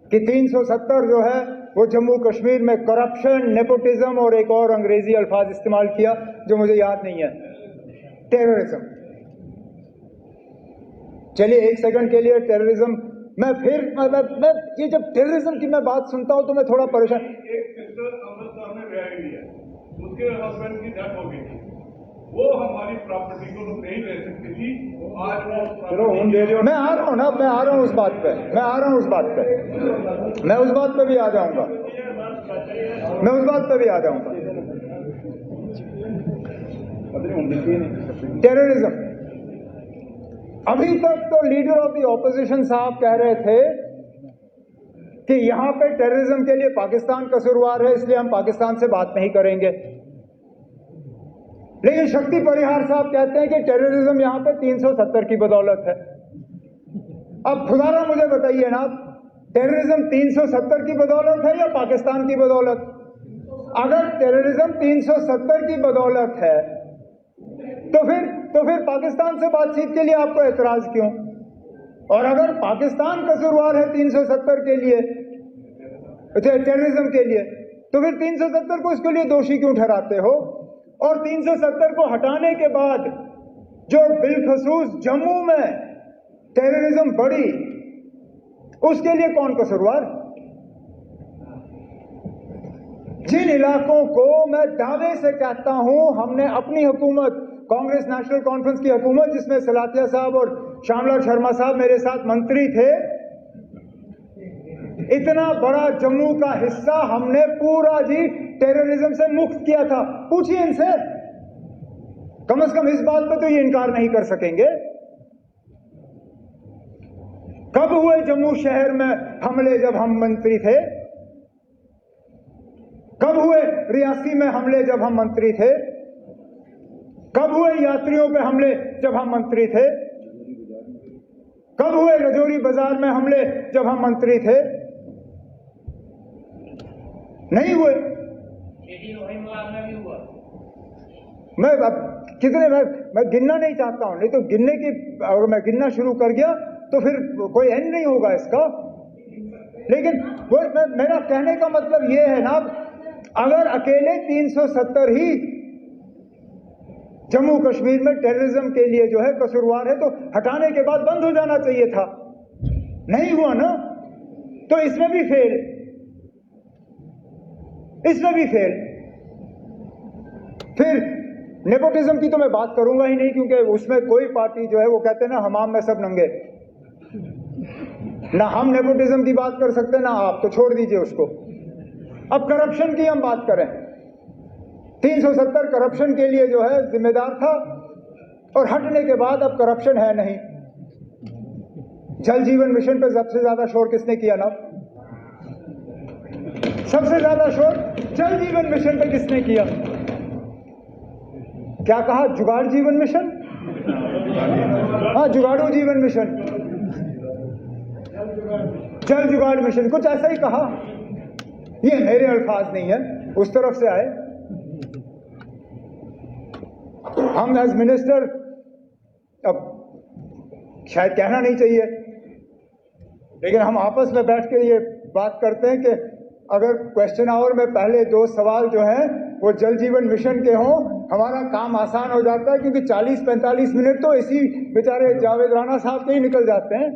Speaker 4: कि 370 जो है वो जम्मू कश्मीर में करप्शन, नेपोटिज्म और एक और अंग्रेजी अल्फाज इस्तेमाल किया जो मुझे याद नहीं है, टेररिज्म। चलिए एक सेकंड के लिए टेररिज्म, मैं ये जब टेररिज्म की मैं बात सुनता हूं तो मैं थोड़ा परेशान।
Speaker 2: एक सिस्टर अमृतसर में रह गई है, उसके हस्बैंड की डेथ हो गई थी, वो हमारी प्रॉपर्टी को नहीं ले सकती थी, आज वो
Speaker 4: मैं आ रहा हूं ना, मैं आ रहा हूं उस बात पे, मैं उस बात पे भी आ जाऊंगा, टेररिज्म। अभी तक तो लीडर ऑफ द ऑपोजिशन साहब कह रहे थे कि यहां पे टेररिज्म के लिए पाकिस्तान कसूरवार है, इसलिए हम पाकिस्तान से बात नहीं करेंगे। लेकिन शक्ति परिहार साहब कहते हैं कि टेररिज्म यहां पे 370 की बदौलत है। अब खुदारा मुझे बताइए ना, टेररिज्म 370 की बदौलत है या पाकिस्तान की बदौलत? अगर टेररिज्म 370 की बदौलत है तो फिर पाकिस्तान से बातचीत के लिए आपको एतराज क्यों? और अगर पाकिस्तान कसूरवार है 370 के लिए, टेररिज्म के लिए, तो फिर 370 को इसके लिए दोषी क्यों ठहराते हो? और 370 को हटाने के बाद जो बिलखसूस जम्मू में टेररिज्म बढ़ी, उसके लिए कौन कसूरवार? जिन इलाकों को मैं दावे से कहता हूं हमने अपनी हुकूमत, कांग्रेस नेशनल कॉन्फ्रेंस की हुकूमत जिसमें सलातिया साहब और श्यामलाल शर्मा साहब मेरे साथ मंत्री थे, इतना बड़ा जम्मू का हिस्सा हमने पूरा जी टेररिज्म से मुक्त किया था। पूछिए इनसे, कम से कम इस बात पे तो ये इनकार नहीं कर सकेंगे। कब हुए जम्मू शहर में हमले जब हम मंत्री थे? कब हुए रियासी में हमले जब हम मंत्री थे? कब हुए यात्रियों पे हमले जब हम मंत्री थे? कब हुए रजौरी बाजार में हमले जब हम मंत्री थे? नहीं हुए। मैं अब कितने मैं गिनना नहीं चाहता हूं, नहीं तो गिनने की, अगर मैं गिनना शुरू कर गया तो फिर कोई एंड नहीं होगा इसका। लेकिन वो मेरा कहने का मतलब ये है ना, अगर अकेले 370 ही जम्मू कश्मीर में टेररिज्म के लिए जो है कसूरवार है तो हटाने के बाद बंद हो जाना चाहिए था। नहीं हुआ ना, तो इसमें भी फेल। फिर नेपोटिज्म की तो मैं बात करूंगा ही नहीं, क्योंकि उसमें कोई पार्टी जो है वो कहते हैं ना हमाम में सब नंगे, ना हम नेपोटिज्म की बात कर सकते ना आप, तो छोड़ दीजिए उसको। अब करप्शन की हम बात करें, 370 करप्शन के लिए जो है जिम्मेदार था और हटने के बाद अब करप्शन है नहीं। जल जीवन मिशन पे सबसे ज्यादा शोर किसने किया ना? सबसे ज्यादा शोर जल जीवन मिशन पे किसने किया? क्या कहा? जुगाड़ जीवन मिशन? हाँ, जुगाड़ू जीवन मिशन, जल जुगाड़ मिशन, कुछ ऐसा ही कहा। ये मेरे अल्फाज नहीं है, उस तरफ से आए। हम एज मिनिस्टर, अब शायद कहना नहीं चाहिए, लेकिन हम आपस में बैठ के ये बात करते हैं कि अगर क्वेश्चन आवर में पहले 2 सवाल जो हैं वो जल जीवन मिशन के हों, हमारा काम आसान हो जाता है, क्योंकि 40-45 मिनट तो इसी बेचारे जावेद राणा साहब के ही निकल जाते हैं,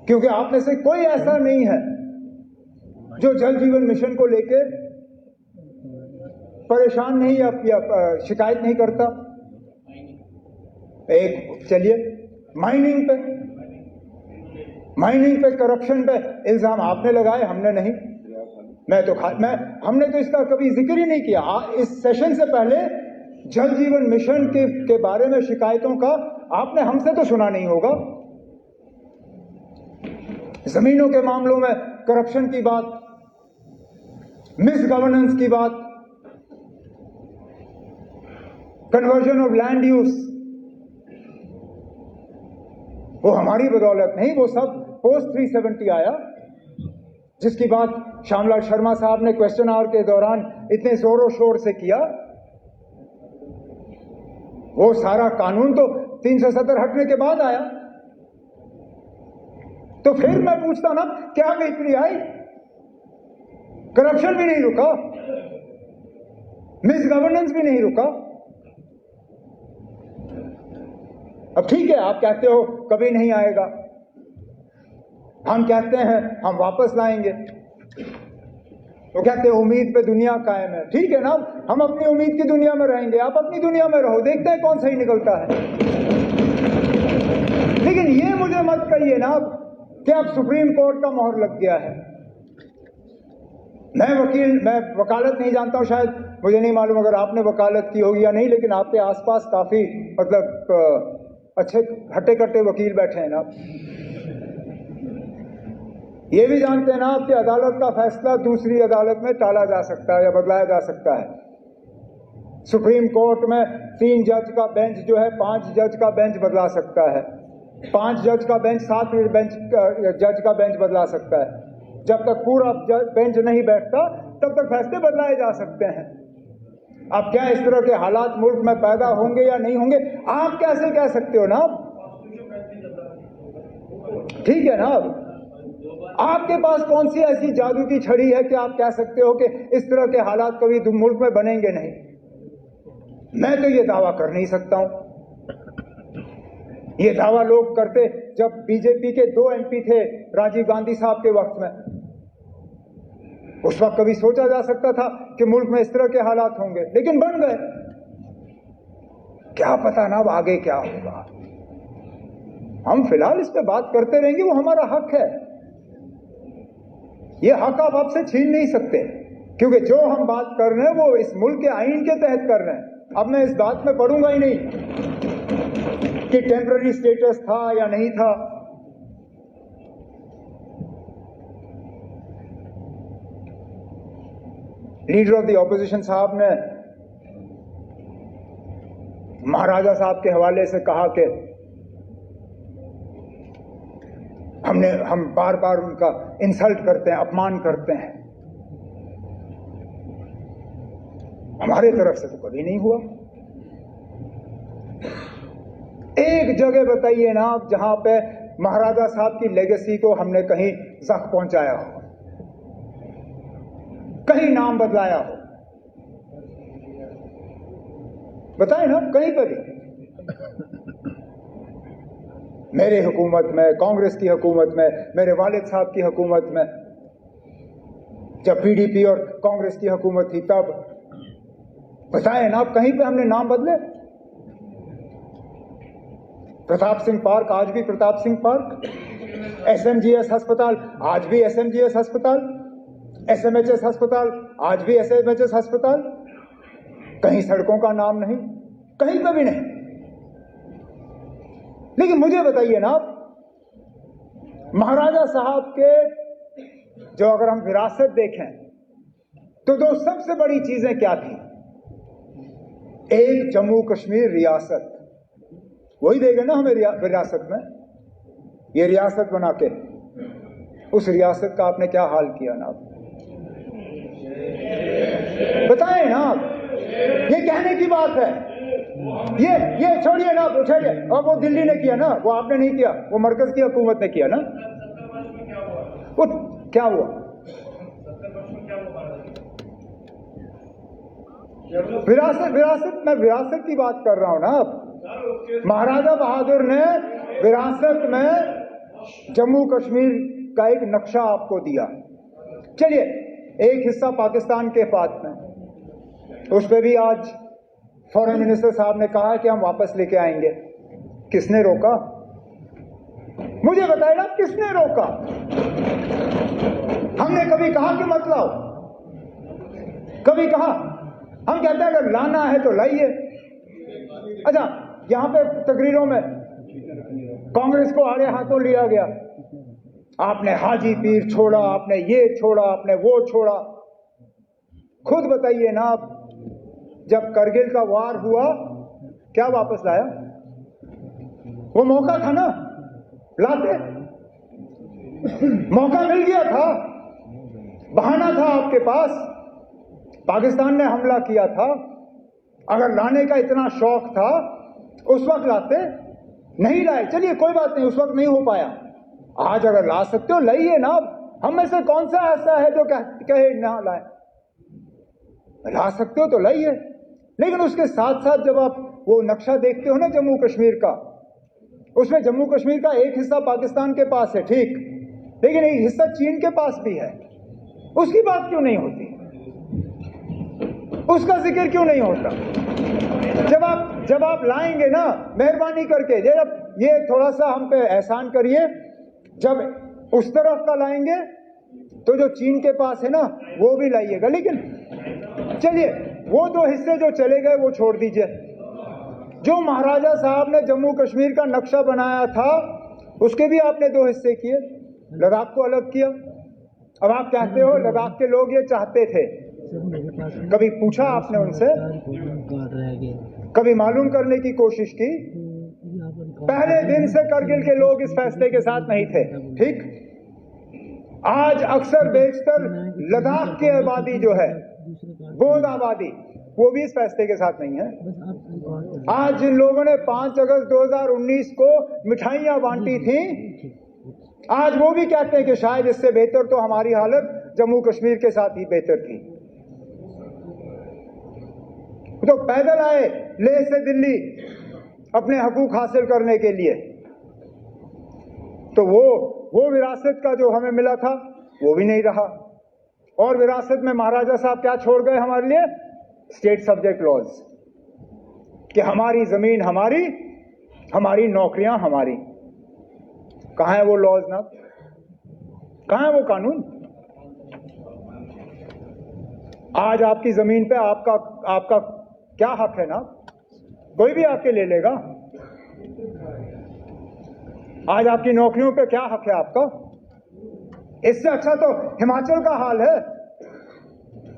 Speaker 4: क्योंकि आप में से कोई ऐसा नहीं है जो जल जीवन मिशन को लेके परेशान नहीं या शिकायत नहीं करता। एक चलिए माइनिंग पे करप्शन पे इल्जाम आपने लगाए, हमने नहीं। हमने तो इसका कभी जिक्र ही नहीं किया। इस सेशन से पहले जल जीवन मिशन के बारे में शिकायतों का आपने हमसे तो सुना नहीं होगा। जमीनों के मामलों में करप्शन की बात, मिस गवर्नेंस की बात, कन्वर्जन ऑफ लैंड यूज, वो हमारी बदौलत नहीं, वो सब पोस्ट 370 आया, जिसकी बात श्यामलाल शर्मा साहब ने क्वेश्चन आवर के दौरान इतने जोरों शोर से किया। वो सारा कानून तो 370 हटने के बाद आया। तो फिर मैं पूछता ना, क्या बेहतरी आई? करप्शन भी नहीं रुका, मिस गवर्नेंस भी नहीं रुका। अब ठीक है, आप कहते हो कभी नहीं आएगा, हम कहते हैं हम वापस लाएंगे, तो कहते हैं उम्मीद पे दुनिया कायम है। ठीक है ना, हम अपनी उम्मीद की दुनिया में रहेंगे, आप अपनी दुनिया में रहो, देखते हैं कौन सही निकलता है। लेकिन ये मुझे मत कहिए ना कि अब सुप्रीम कोर्ट का मोहर लग गया है। मैं वकालत नहीं जानता हूं, शायद मुझे नहीं मालूम अगर आपने वकालत की होगी या नहीं, लेकिन आपके आसपास काफी मतलब अच्छे हट्टे कट्टे वकील बैठे हैं ना। ये भी जानते हैं ना आप कि अदालत का फैसला दूसरी अदालत में टाला जा सकता है या बदलाया जा सकता है। सुप्रीम कोर्ट में 3 जज का बेंच जो है 5 जज का बेंच बदला सकता है, 5 जज का बेंच 7 जज का बेंच बदला सकता है। जब तक पूरा बेंच नहीं बैठता तब तक फैसले बदलाए जा सकते हैं। अब क्या इस तरह के हालात मुल्क में पैदा होंगे या नहीं होंगे, आप कैसे कह सकते हो ना? ठीक है ना, आपके पास कौन सी ऐसी जादू की छड़ी है कि आप कह सकते हो कि इस तरह के हालात कभी मुल्क में बनेंगे नहीं? मैं तो ये दावा कर नहीं सकता हूं। ये दावा लोग करते जब बीजेपी के 2 MP थे राजीव गांधी साहब के वक्त में, उस वक्त कभी सोचा जा सकता था कि मुल्क में इस तरह के हालात होंगे, लेकिन बन गए। क्या पता ना अब आगे क्या होगा। हम फिलहाल इस पे बात करते रहेंगे, वो हमारा हक है। ये हक आप आपसे छीन नहीं सकते, क्योंकि जो हम बात कर रहे हैं वो इस मुल्क के आईन के तहत कर रहे हैं। अब मैं इस बात में पढ़ूंगा ही नहीं कि टेम्पररी स्टेटस था या नहीं था। लीडर ऑफ द ऑपोजिशन साहब ने महाराजा साहब के हवाले से कहा कि हम बार बार उनका इंसल्ट करते हैं, अपमान करते हैं। हमारे तरफ से तो कभी नहीं हुआ। एक जगह बताइए ना आप जहां पे महाराजा साहब की लेगेसी को हमने कहीं जख्म पहुंचाया हो, कहीं नाम बदलाया हो, बताएं ना कहीं पर भी। मेरे हुकूमत में, कांग्रेस की हुकूमत में, मेरे वालिद साहब की हुकूमत में, जब पीडीपी और कांग्रेस की हुकूमत थी तब, बताएं ना कहीं पे हमने नाम बदले? प्रताप सिंह पार्क आज भी प्रताप सिंह पार्क, एसएमजीएस अस्पताल आज भी एसएमजीएस अस्पताल, एसएमएचएस अस्पताल आज भी एसएमएचएस अस्पताल। कहीं सड़कों का नाम नहीं, कहीं पे भी नहीं। लेकिन मुझे बताइए ना, महाराजा साहब के जो अगर हम विरासत देखें तो 2 सबसे बड़ी चीजें क्या थी? एक जम्मू कश्मीर रियासत, वही देगा ना हमें विरासत में। ये रियासत बना के उस रियासत का आपने क्या हाल किया ना? बताएं ना, ये कहने की बात है। ये छोड़िए ना, वो छोड़िए। और वो दिल्ली ने किया ना, वो आपने नहीं किया, वो मरकज की हुकूमत ने किया ना। वो क्या हुआ? विरासत की बात कर रहा हूं ना। महाराजा बहादुर ने विरासत में जम्मू कश्मीर का एक नक्शा आपको दिया। चलिए, एक हिस्सा पाकिस्तान के पास में, उस पर भी आज फॉरेन मिनिस्टर साहब ने कहा कि हम वापस लेके आएंगे। किसने रोका? मुझे बताइए ना, किसने रोका? हमने कभी कहा कि मत लाओ? कभी कहा? हम कहते हैं अगर लाना है तो लाइए। अच्छा, यहां पे तकरीरों में कांग्रेस को आड़े हाथों लिया गया। आपने हाजी पीर छोड़ा, आपने ये छोड़ा, आपने वो छोड़ा। खुद बताइए ना, जब करगिल का वार हुआ क्या वापस लाया? वो मौका था ना, लाते। मौका मिल गया था, बहाना था आपके पास। पाकिस्तान ने हमला किया था, अगर लाने का इतना शौक था उस वक्त लाते। नहीं लाए, चलिए कोई बात नहीं, उस वक्त नहीं हो पाया। आज अगर ला सकते हो लाइए ना। हम में से कौन सा ऐसा है जो कहे ना लाए? ला सकते हो तो लाइए। लेकिन उसके साथ साथ जब आप वो नक्शा देखते हो ना जम्मू कश्मीर का, उसमें जम्मू कश्मीर का एक हिस्सा पाकिस्तान के पास है, ठीक, लेकिन एक हिस्सा चीन के पास भी है। उसकी बात क्यों नहीं होती? उसका जिक्र क्यों नहीं होता? जब आप लाएंगे ना, मेहरबानी करके जब ये थोड़ा सा हम पे एहसान करिए, जब उस तरफ का लाएंगे तो जो चीन के पास है ना वो भी लाइएगा। लेकिन चलिए, वो दो हिस्से जो चले गए वो छोड़ दीजिए। जो महाराजा साहब ने जम्मू कश्मीर का नक्शा बनाया था उसके भी आपने दो हिस्से किए, लद्दाख को अलग किया। अब आप कहते हो लद्दाख के लोग ये चाहते थे। कभी पूछा आपने उनसे? कभी मालूम करने की कोशिश की? पहले दिन से करगिल के लोग इस फैसले के साथ नहीं थे, ठीक। आज अक्सर बेशतर लद्दाख की आबादी जो है, गोद आबादी, वो भी इस फैसले के साथ नहीं है। आज जिन लोगों ने 5 अगस्त 2019 को मिठाइयां बांटी थी, आज वो भी कहते हैं कि शायद इससे बेहतर तो हमारी हालत जम्मू कश्मीर के साथ ही बेहतर थी। तो पैदल आए लेह से दिल्ली अपने हकूक हासिल करने के लिए, तो वो विरासत का जो हमें मिला था वो भी नहीं रहा। और विरासत में महाराजा साहब क्या छोड़ गए हमारे लिए? स्टेट सब्जेक्ट लॉज, कि हमारी जमीन हमारी, हमारी नौकरियां हमारी। कहां है वो लॉज ना? कहां है वो कानून? आज आपकी जमीन पे आपका क्या हक है ना? कोई भी आपके ले लेगा। आज आपकी नौकरियों पे क्या हक है आपका? इससे अच्छा तो हिमाचल का हाल है।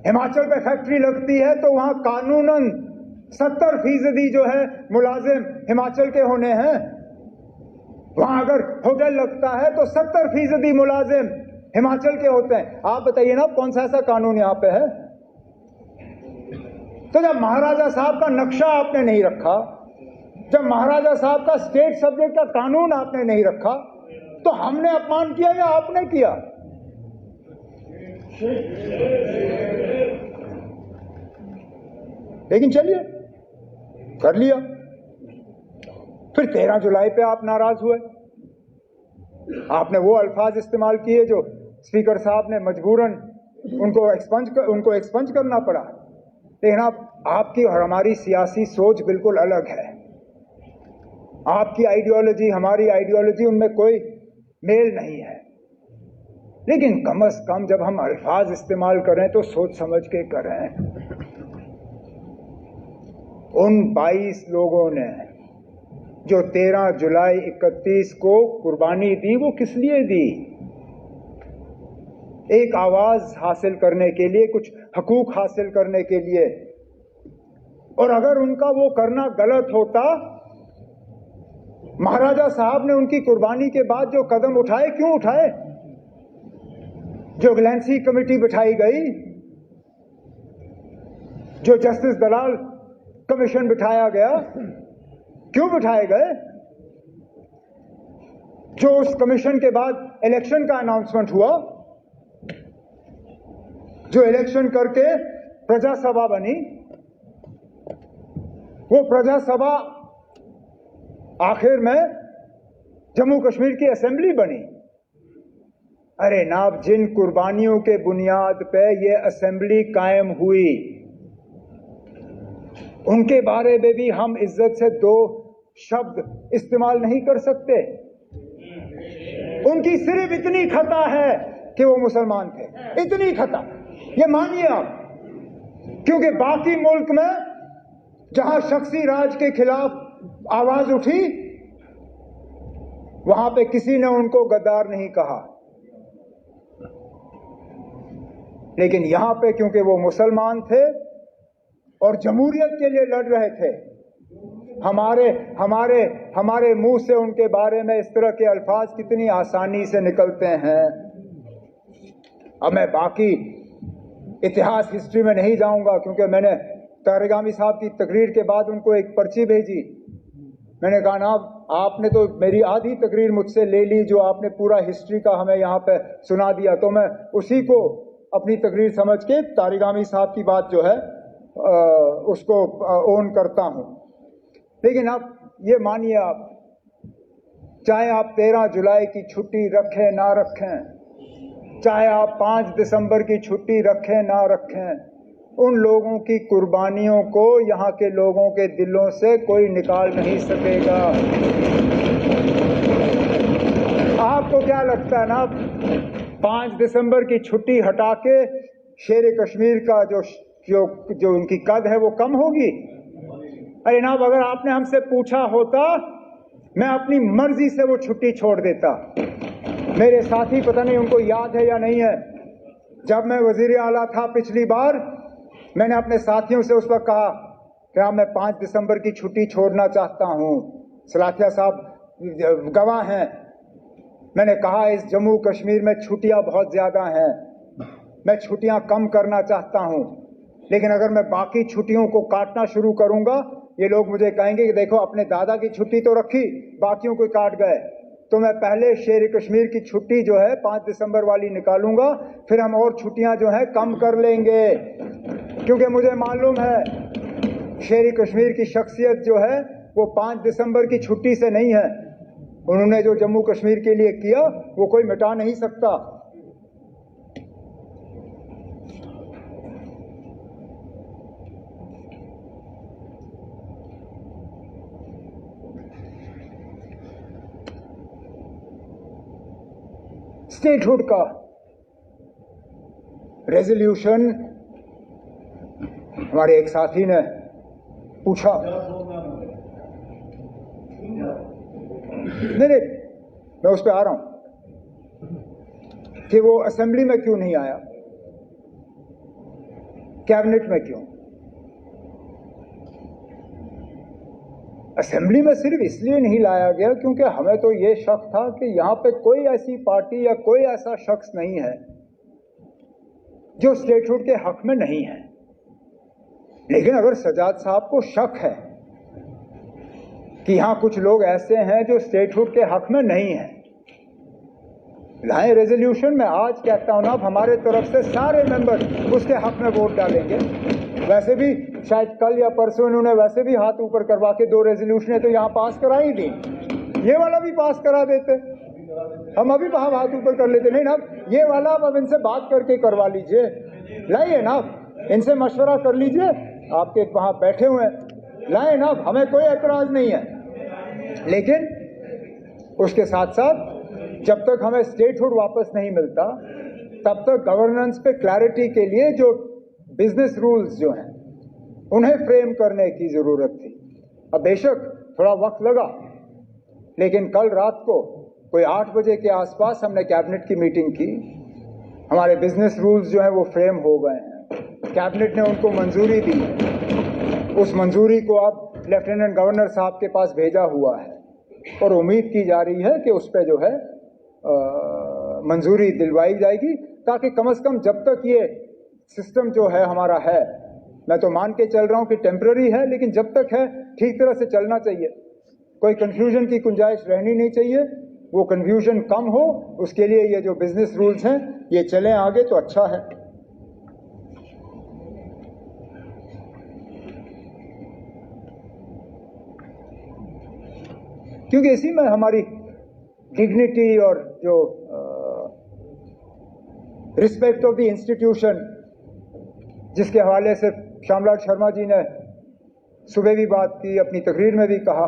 Speaker 4: हिमाचल पे फैक्ट्री लगती है तो वहां कानूनन 70% जो है मुलाजिम हिमाचल के होने हैं। वहां अगर होटल लगता है तो 70% मुलाजिम हिमाचल के होते हैं। आप बताइए ना, कौन सा ऐसा कानून यहां पे है? तो जब महाराजा साहब का नक्शा आपने नहीं रखा, जब महाराजा साहब का स्टेट सब्जेक्ट का कानून आपने नहीं रखा, तो हमने अपमान किया या आपने किया? लेकिन चलिए, कर लिया। फिर 13 जुलाई पे आप नाराज हुए। आपने वो अल्फाज इस्तेमाल किए जो स्पीकर साहब ने मजबूरन उनको एक्सपंज करना पड़ा। लेकिन आपकी और हमारी सियासी सोच बिल्कुल अलग है। आपकी आइडियोलॉजी, हमारी आइडियोलॉजी, उनमें कोई मेल नहीं है। लेकिन कम से कम जब हम अल्फाज इस्तेमाल करें तो सोच समझ के करें। उन 22 लोगों ने जो 13 जुलाई 31 को कुर्बानी दी, वो किस लिए दी? एक आवाज हासिल करने के लिए, कुछ हकूक हासिल करने के लिए। और अगर उनका वो करना गलत होता, महाराजा साहब ने उनकी कुर्बानी के बाद जो कदम उठाए, क्यों उठाए? जो ग्लैंसी कमेटी बिठाई गई, जो जस्टिस दलाल कमीशन बिठाया गया। क्यों बिठाए गए? जो उस कमीशन के बाद इलेक्शन का अनाउंसमेंट हुआ, जो इलेक्शन करके प्रजा सभा बनी, वो प्रजा सभा आखिर में जम्मू कश्मीर की असेंबली बनी। अरे नाब, जिन कुर्बानियों के बुनियाद पे ये असेंबली कायम हुई, उनके बारे में भी हम इज्जत से दो शब्द इस्तेमाल नहीं कर सकते। उनकी सिर्फ इतनी खता है कि वो मुसलमान थे, इतनी खता, ये मानिए आप। क्योंकि बाकी मुल्क में जहां शख्सी राज के खिलाफ आवाज उठी, वहां पे किसी ने उनको गद्दार नहीं कहा, लेकिन यहां पे क्योंकि वो मुसलमान थे और जमहूरियत के लिए लड़ रहे थे, हमारे मुंह से उनके बारे में इस तरह के अल्फाज कितनी आसानी से निकलते हैं। अब मैं बाकी इतिहास हिस्ट्री में नहीं जाऊंगा, क्योंकि मैंने तारिगामी साहब की तकरीर के बाद उनको एक पर्ची भेजी। मैंने कहा ना, आपने तो मेरी आधी तकरीर मुझसे ले ली, जो आपने पूरा हिस्ट्री का हमें यहाँ पे सुना दिया, तो मैं उसी को अपनी तकरीर समझ के तारिगामी साहब की बात जो है उसको ओन करता हूँ। लेकिन आप ये मानिए, आप चाहे आप 13 जुलाई की छुट्टी रखें ना रखें, चाहे आप 5 दिसंबर की छुट्टी रखें ना रखें, उन लोगों की कुर्बानियों को यहाँ के लोगों के दिलों से कोई निकाल नहीं सकेगा। आपको क्या लगता है ना, 5 दिसंबर की छुट्टी हटा के शेर कश्मीर का जो उनकी कद है वो कम होगी? अरे ना, अगर आपने हमसे पूछा होता, मैं अपनी मर्जी से वो छुट्टी छोड़ देता। मेरे साथी, पता नहीं उनको याद है या नहीं है, जब मैं वजीर आला था पिछली बार, मैंने अपने साथियों से उस वक्त कहा कि हाँ, मैं 5 दिसंबर की छुट्टी छोड़ना चाहता हूँ। सलाथिया साहब गवाह हैं। मैंने कहा इस जम्मू कश्मीर में छुट्टियां बहुत ज्यादा हैं, मैं छुट्टियां कम करना चाहता हूँ, लेकिन अगर मैं बाकी छुट्टियों को काटना शुरू करूंगा, ये लोग मुझे कहेंगे कि देखो, अपने दादा की छुट्टी तो रखी, बाकियों को काट गए। तो मैं पहले शेर कश्मीर की छुट्टी जो है 5 दिसंबर वाली निकालूंगा, फिर हम और छुट्टियां जो है कम कर लेंगे। क्योंकि मुझे मालूम है शेर कश्मीर की शख्सियत जो है वो 5 दिसंबर की छुट्टी से नहीं है। उन्होंने जो जम्मू कश्मीर के लिए किया वो कोई मिटा नहीं सकता। स्टेटहुड का रेजोल्यूशन, हमारे एक साथी ने पूछा, नहीं, मैं उस पर आ रहा हूं कि वो असेंबली में क्यों नहीं आया, कैबिनेट में क्यों? असेंबली में सिर्फ इसलिए नहीं लाया गया क्योंकि हमें तो ये शक था कि यहां पे कोई ऐसी पार्टी या कोई ऐसा शख्स नहीं है जो स्टेटहुड के हक में नहीं है। लेकिन अगर सजाद साहब को शक है कि यहां कुछ लोग ऐसे हैं जो स्टेटहुड के हक में नहीं है, लाएं रेजोल्यूशन। में आज कहता हूं ना, हमारे तरफ से सारे मेंबर उसके हक में वोट डालेंगे। वैसे भी शायद कल या परसों इन्होंने वैसे भी हाथ ऊपर करवा के 2 रेजोल्यूशन तो यहां पास करा ही दी, ये वाला भी पास करा देते, हम अभी वहां हाथ ऊपर कर लेते। नहीं ना, ये वाला अब इनसे बात करके करवा लीजिए, लाइए ना, इनसे मशवरा कर लीजिए, आपके वहां बैठे हुए हैं, लाए ना, हमें कोई एतराज नहीं है। लेकिन उसके साथ साथ जब तक हमें स्टेटहुड वापस नहीं मिलता, तब तक गवर्नेंस पे क्लैरिटी के लिए जो बिजनेस रूल्स जो हैं उन्हें फ्रेम करने की जरूरत थी। अब बेशक थोड़ा वक्त लगा, लेकिन कल रात को कोई 8 बजे के आसपास हमने कैबिनेट की मीटिंग की। हमारे बिजनेस रूल्स जो हैं वो फ्रेम हो गए हैं, कैबिनेट ने उनको मंजूरी दी है। उस मंजूरी को अब लेफ्टिनेंट गवर्नर साहब के पास भेजा हुआ है और उम्मीद की जा रही है कि उस पर जो है मंजूरी दिलवाई जाएगी, ताकि कम से कम जब तक ये सिस्टम जो है हमारा है मैं तो मान के चल रहा हूं कि टेम्पररी है, लेकिन जब तक है ठीक तरह से चलना चाहिए, कोई कंफ्यूजन की गुंजाइश रहनी नहीं चाहिए। वो कंफ्यूजन कम हो, उसके लिए ये जो बिजनेस रूल्स हैं ये चलें आगे तो अच्छा है। क्योंकि इसी में हमारी डिग्निटी और जो रिस्पेक्ट ऑफ द इंस्टीट्यूशन, जिसके हवाले से श्यामलाल शर्मा जी ने सुबह भी बात की, अपनी तकरीर में भी कहा,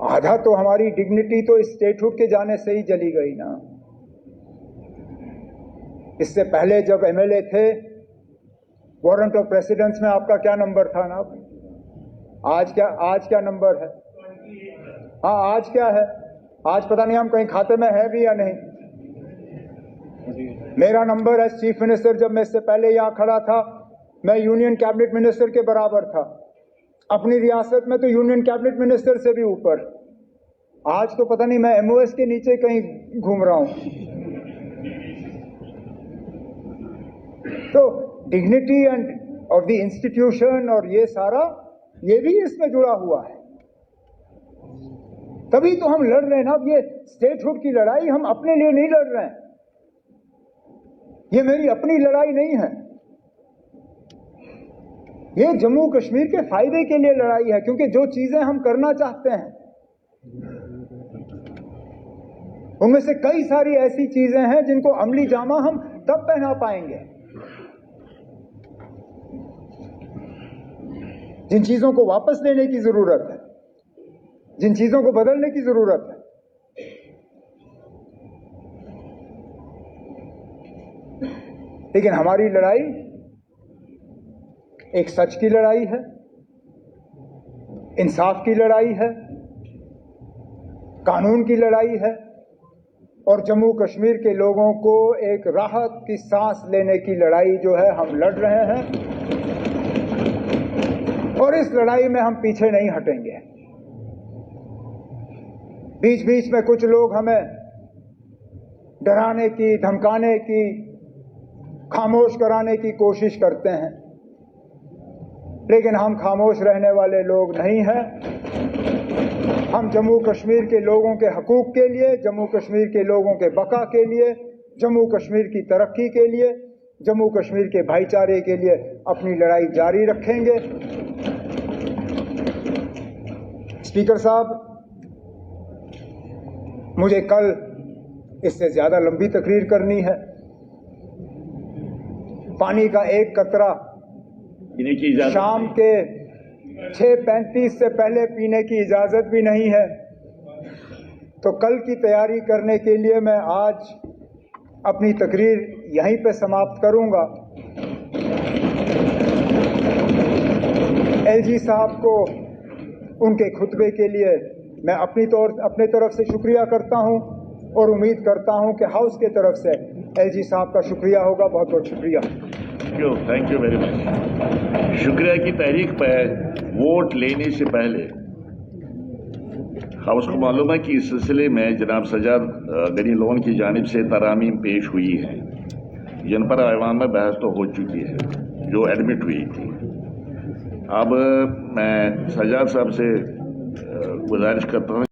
Speaker 4: आधा तो हमारी डिग्निटी तो इस स्टेटहुड के जाने से ही चली गई ना। इससे पहले जब एमएलए थे, वारंट ऑफ प्रेसिडेंस में आपका क्या नंबर था ना? आज क्या नंबर है? हाँ, आज क्या है? आज पता नहीं हम कहीं खाते में है भी या नहीं। मेरा नंबर एज चीफ मिनिस्टर, जब मैं इससे पहले यहां खड़ा था, मैं यूनियन कैबिनेट मिनिस्टर के बराबर था। अपनी रियासत में तो यूनियन कैबिनेट मिनिस्टर से भी ऊपर। आज तो पता नहीं मैं एमओएस के नीचे कहीं घूम रहा हूं। तो dignity end of the institution और ये सारा, ये भी इसमें जुड़ा हुआ है। तभी तो हम लड़ रहे हैं ना। अब ये स्टेटहुड की लड़ाई हम अपने लिए नहीं लड़ रहे हैं, ये मेरी अपनी लड़ाई नहीं है, ये जम्मू कश्मीर के फायदे के लिए लड़ाई है। क्योंकि जो चीजें हम करना चाहते हैं उनमें से कई सारी ऐसी चीजें हैं जिनको अमली जामा हम तब पहना पाएंगे, जिन चीजों को वापस लेने की जरूरत है, जिन चीजों को बदलने की जरूरत है। लेकिन हमारी लड़ाई एक सच की लड़ाई है, इंसाफ की लड़ाई है, कानून की लड़ाई है, और जम्मू कश्मीर के लोगों को एक राहत की सांस लेने की लड़ाई जो है हम लड़ रहे हैं। और इस लड़ाई में हम पीछे नहीं हटेंगे। बीच बीच में कुछ लोग हमें डराने की, धमकाने की, खामोश कराने की कोशिश करते हैं, लेकिन हम खामोश रहने वाले लोग नहीं हैं। हम जम्मू कश्मीर के लोगों के हकूक के लिए, जम्मू कश्मीर के लोगों के बका के लिए, जम्मू कश्मीर की तरक्की के लिए, जम्मू कश्मीर के भाईचारे के लिए अपनी लड़ाई जारी रखेंगे। स्पीकर साहब, मुझे कल इससे ज्यादा लंबी तकरीर करनी है। पानी का एक कतरा शाम के 6:35 से पहले पीने की इजाजत भी नहीं है। तो कल की तैयारी करने के लिए मैं आज अपनी तकरीर यहीं पे समाप्त करूंगा। एलजी साहब को उनके खुतबे के लिए मैं अपने तरफ से शुक्रिया करता हूं, और उम्मीद करता हूं कि हाउस के तरफ से एलजी साहब का शुक्रिया होगा। बहुत बहुत शुक्रिया।
Speaker 3: Thank you very much. शुक्रिया की तारीख पर वोट लेने से पहले हाउस को मालूम है कि इस सिलसिले में जनाब सज्जाद गनी लोन की जानिब से तरामीम पेश हुई है, जिन पर ऐवान में बहस तो हो चुकी है, जो एडमिट हुई थी। अब मैं सज्जाद साहब से गुजारिश करता हूँ